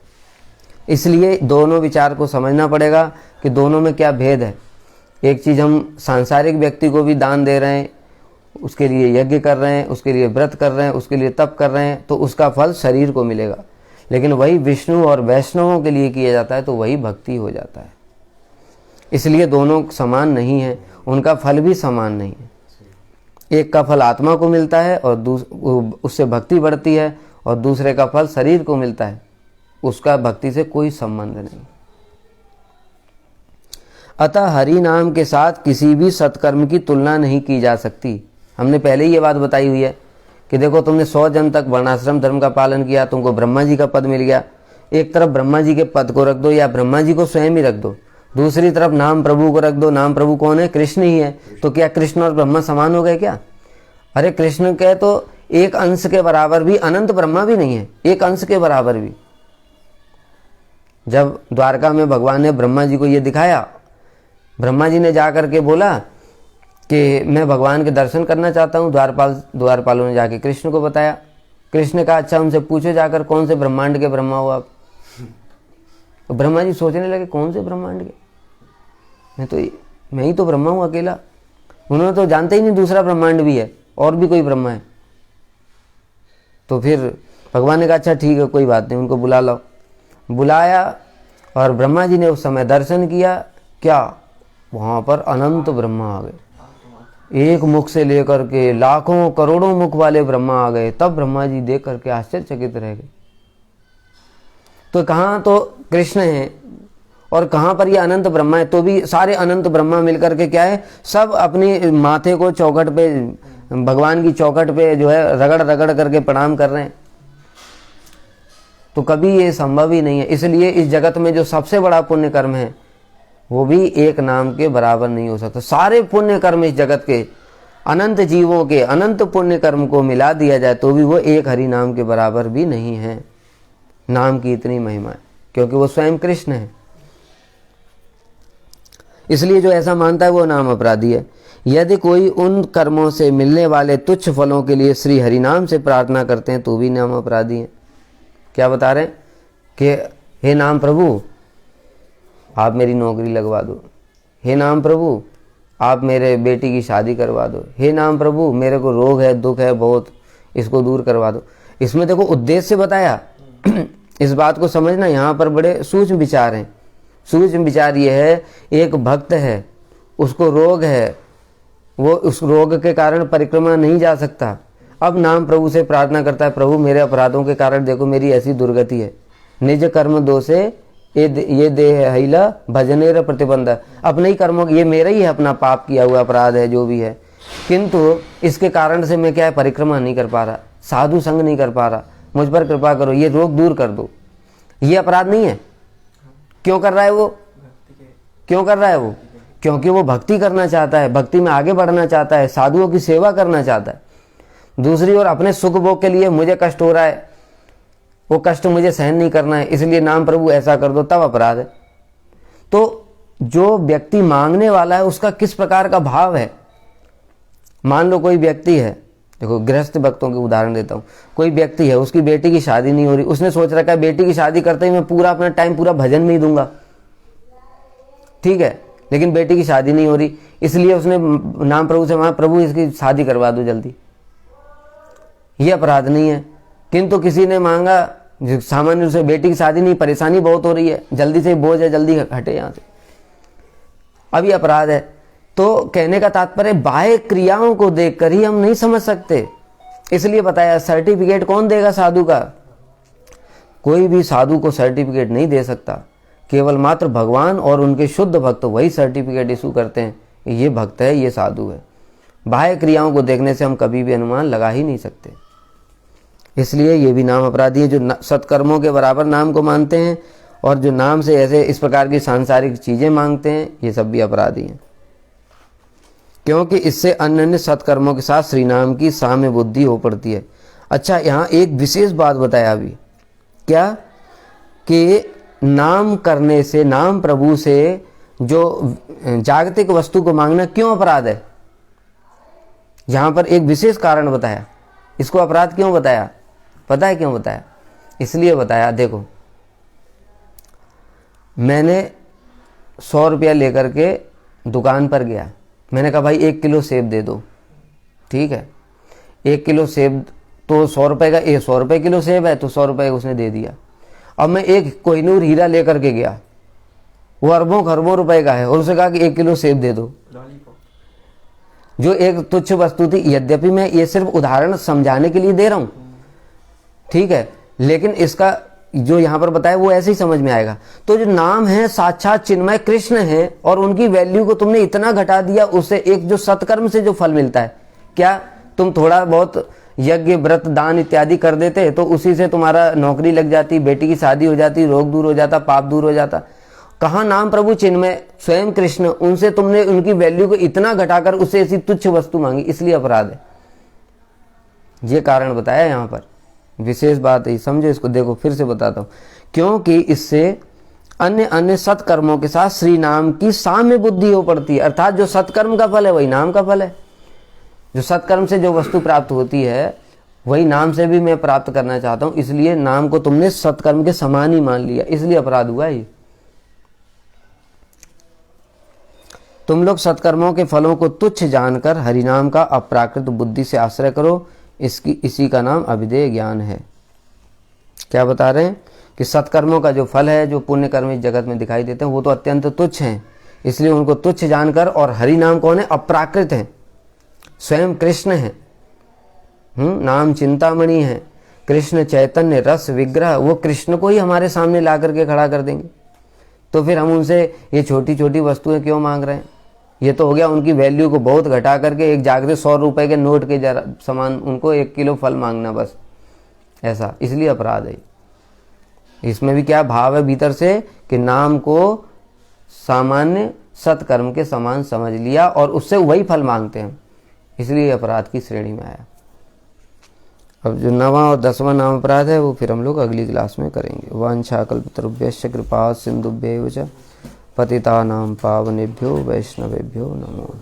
इसलिए दोनों विचार को समझना पड़ेगा कि दोनों में क्या भेद है। एक चीज हम सांसारिक व्यक्ति को भी दान दे रहे हैं, उसके लिए यज्ञ कर रहे हैं, उसके लिए व्रत कर रहे हैं, उसके लिए तप कर रहे हैं, तो उसका फल शरीर को मिलेगा। लेकिन वही विष्णु और वैष्णवों के लिए किया जाता है तो वही भक्ति हो जाता है। इसलिए दोनों समान नहीं है, उनका फल भी समान नहीं है। एक का फल आत्मा को मिलता है और उससे भक्ति बढ़ती है, और दूसरे का फल शरीर को मिलता है, उसका भक्ति से कोई संबंध नहीं। अतः हरि नाम के साथ किसी भी सत्कर्म की तुलना नहीं की जा सकती। हमने पहले ही ये बात बताई हुई है कि देखो, तुमने 100 जन तक वर्णाश्रम धर्म का पालन किया, तुमको ब्रह्मा जी का पद मिल गया। एक तरफ ब्रह्मा जी के पद को रख दो या ब्रह्मा जी को स्वयं ही रख दो, दूसरी तरफ नाम प्रभु को रख दो। नाम प्रभु कौन है? कृष्ण ही है। तो क्या कृष्ण और ब्रह्मा समान हो गए क्या? अरे कृष्ण के तो एक अंश के बराबर भी अनंत ब्रह्मा भी नहीं है, एक अंश के बराबर भी। जब द्वारका में भगवान ने ब्रह्मा जी को ये दिखाया, ब्रह्मा जी ने जाकर के बोला कि मैं भगवान के दर्शन करना चाहता हूँ। द्वारपालों ने जाके कृष्ण को बताया। कृष्ण ने कहा अच्छा उनसे पूछो जाकर कौन से ब्रह्मांड के ब्रह्मा हो आप। तो ब्रह्मा जी सोचने लगे कौन से ब्रह्मांड के, मैं ही तो ब्रह्मा हूँ अकेला। उन्होंने तो जानते ही नहीं दूसरा ब्रह्मांड भी है और भी कोई ब्रह्मा है। तो फिर भगवान ने कहा अच्छा ठीक है कोई बात नहीं, उनको बुला लो। बुलाया और ब्रह्मा जी ने उस समय दर्शन किया। क्या वहाँ पर अनंत ब्रह्मा आ गए, एक मुख से लेकर के लाखों करोड़ों मुख वाले ब्रह्मा आ गए। तब ब्रह्मा जी देख करके आश्चर्यचकित रह गए। तो कहाँ तो कृष्ण है और कहाँ पर ये अनंत ब्रह्मा है। तो भी सारे अनंत ब्रह्मा मिलकर के क्या है, सब अपने माथे को चौखट पे, भगवान की चौखट पे जो है रगड़ रगड़ करके प्रणाम कर रहे हैं। तो कभी ये संभव ही नहीं है। इसलिए इस जगत में जो सबसे बड़ा पुण्य कर्म है वो भी एक नाम के बराबर नहीं हो सकता। सारे पुण्य कर्म इस जगत के अनंत जीवों के अनंत पुण्य कर्म को मिला दिया जाए तो भी वो एक हरि नाम के बराबर भी नहीं है। नाम की इतनी महिमा है, क्योंकि वो स्वयं कृष्ण है। इसलिए जो ऐसा मानता है वो नाम अपराधी है। यदि कोई उन कर्मों से मिलने वाले तुच्छ फलों के लिए श्री हरि नाम से प्रार्थना करते हैं तो भी नाम अपराधी हैं। क्या बता रहे हैं कि हे नाम प्रभु आप मेरी नौकरी लगवा दो, हे नाम प्रभु आप मेरे बेटी की शादी करवा दो, हे नाम प्रभु मेरे को रोग है, दुख है बहुत, इसको दूर करवा दो। इसमें देखो उद्देश्य बताया इस बात को समझना, यहाँ पर बड़े सूक्ष्म विचार हैं। सूक्ष्म विचार ये है, एक भक्त है, उसको रोग है, वो उस रोग के कारण परिक्रमा नहीं जा सकता। अब नाम प्रभु से प्रार्थना करता है, प्रभु मेरे अपराधों के कारण देखो मेरी ऐसी दुर्गति है, निज कर्म दोषे ये देह हिला भजनेर प्रतिबंध। अपने ही कर्मों, ये मेरा ही है, अपना पाप किया हुआ अपराध है जो भी है, किंतु इसके कारण से मैं क्या है परिक्रमा नहीं कर पा रहा, साधु संग नहीं कर पा रहा, मुझ पर कृपा करो, ये रोग दूर कर दो। ये अपराध नहीं है। क्यों कर रहा है वो? क्यों कर रहा है वो? क्योंकि वो भक्ति करना चाहता है, भक्ति में आगे बढ़ना चाहता है, साधुओं की सेवा करना चाहता है। दूसरी ओर अपने सुख भोग के लिए मुझे कष्ट हो रहा है, वो कष्ट मुझे सहन नहीं करना है, इसलिए नाम प्रभु ऐसा कर दो, तब अपराध है। तो जो व्यक्ति मांगने वाला है उसका किस प्रकार का भाव है। मान लो कोई व्यक्ति है, देखो गृहस्थ भक्तों के उदाहरण देता हूँ, कोई व्यक्ति है उसकी बेटी की शादी नहीं हो रही, उसने सोच रखा है बेटी की शादी करते ही मैं पूरा अपना टाइम पूरा भजन में ही दूंगा, ठीक है, लेकिन बेटी की शादी नहीं हो रही, इसलिए उसने नाम प्रभु से मांगा प्रभु इसकी शादी करवा दो जल्दी। ये अपराध नहीं है। किंतु किसी ने मांगा सामान्य रूप से बेटी की शादी नहीं, परेशानी बहुत हो रही है, जल्दी से बोझ है, जल्दी हटे यहाँ से, अब ये अपराध है। तो कहने का तात्पर्य बाह्य क्रियाओं को देखकर ही हम नहीं समझ सकते, इसलिए बताया सर्टिफिकेट कौन देगा साधु का? कोई भी साधु को सर्टिफिकेट नहीं दे सकता, केवल मात्र भगवान और उनके शुद्ध भक्त वही सर्टिफिकेट इशू करते हैं, ये भक्त है, ये साधु है। बाह्य क्रियाओं को देखने से हम कभी भी अनुमान लगा ही नहीं सकते। इसलिए ये भी नाम अपराधी है जो सत्कर्मों के बराबर नाम को मानते हैं, और जो नाम से ऐसे इस प्रकार की सांसारिक चीजें मांगते हैं, ये सब भी अपराधी हैं, क्योंकि इससे अन्य अन्य सत्कर्मों के साथ श्री नाम की साम्य बुद्धि हो पड़ती है। अच्छा, यहाँ एक विशेष बात बताया अभी, क्या कि नाम करने से, नाम प्रभु से जो जागतिक वस्तु को मांगना क्यों अपराध है, यहाँ पर एक विशेष कारण बताया। इसको अपराध क्यों बताया? पता है क्यों बताया? इसलिए बताया, देखो मैंने 100 रुपया लेकर के दुकान पर गया, मैंने कहा भाई 1 किलो सेब दे दो, ठीक है, 1 किलो सेब तो 100 रुपये का, 100 रुपये किलो सेब है तो 100 रुपये उसने दे दिया। अब मैं एक कोहिनूर हीरा लेकर के गया, वो अरबों खरबों रुपए का है, और उसे कहा कि 1 किलो सेब दे दो, जो एक तुच्छ वस्तु थी। यद्यपि मैं ये सिर्फ उदाहरण समझाने के लिए दे रहा हूं, ठीक है, लेकिन इसका जो यहाँ पर बताया वो ऐसे ही समझ में आएगा। तो जो नाम है साक्षात चिन्मय कृष्ण है, और उनकी वैल्यू को तुमने इतना घटा दिया, उससे एक जो सत्कर्म से जो फल मिलता है, क्या तुम थोड़ा बहुत यज्ञ व्रत दान इत्यादि कर देते तो उसी से तुम्हारा नौकरी लग जाती, बेटी की शादी हो जाती, रोग दूर हो जाता, पाप दूर हो जाता। कहाँ नाम प्रभु चिन्मय स्वयं कृष्ण, उनसे तुमने उनकी वैल्यू को इतना घटाकर उससे ऐसी तुच्छ वस्तु मांगी, इसलिए अपराध है। ये कारण बताया यहाँ पर, विशेष बात है, समझो इसको। देखो फिर से बताता हूँ, क्योंकि इससे अन्य अन्य सत्कर्मों के साथ श्री नाम की साम्य बुद्धि हो पड़ती है, अर्थात जो सत्कर्म का फल है वही नाम का फल है। जो सत्कर्म से जो वस्तु प्राप्त होती है वही नाम से भी मैं प्राप्त करना चाहता हूं, इसलिए नाम को तुमने सत्कर्म के समान ही मान लिया, इसलिए अपराध हुआ ये। तुम लोग सत्कर्मों के फलों को तुच्छ जानकर हरिनाम का अप्राकृत बुद्धि से आश्रय करो, इसी का नाम अविदेय ज्ञान है। क्या बता रहे हैं कि सत्कर्मों का जो फल है, जो पुण्य कर्म इस जगत में दिखाई देते हैं, वो तो अत्यंत तुच्छ हैं, इसलिए उनको तुच्छ जानकर, और हरिनाम कौन है? अप्राकृत है, स्वयं कृष्ण है, नाम चिंतामणि है, कृष्ण चैतन्य रस विग्रह, वो कृष्ण को ही हमारे सामने ला करके खड़ा कर देंगे। तो फिर हम उनसे ये छोटी छोटी वस्तुएं क्यों मांग रहे हैं? ये तो हो गया उनकी वैल्यू को बहुत घटा करके एक जागते 100 रुपए के नोट के जरा समान उनको 1 किलो फल मांगना, बस ऐसा, इसलिए अपराध है। इसमें भी क्या भाव है भीतर से कि नाम को सामान्य सत्कर्म के समान समझ लिया और उससे वही फल मांगते हैं, इसलिए अपराध की श्रेणी में आया। अब जो 9वां और 10वां नाम अपराध है वो फिर हम लोग अगली क्लास में करेंगे। वाञ्छाकल्पतरुभ्यश्च कृपा सिन्धुभ्यैव च पतितानां पावनेभ्यो वैष्णवेभ्यो नमो।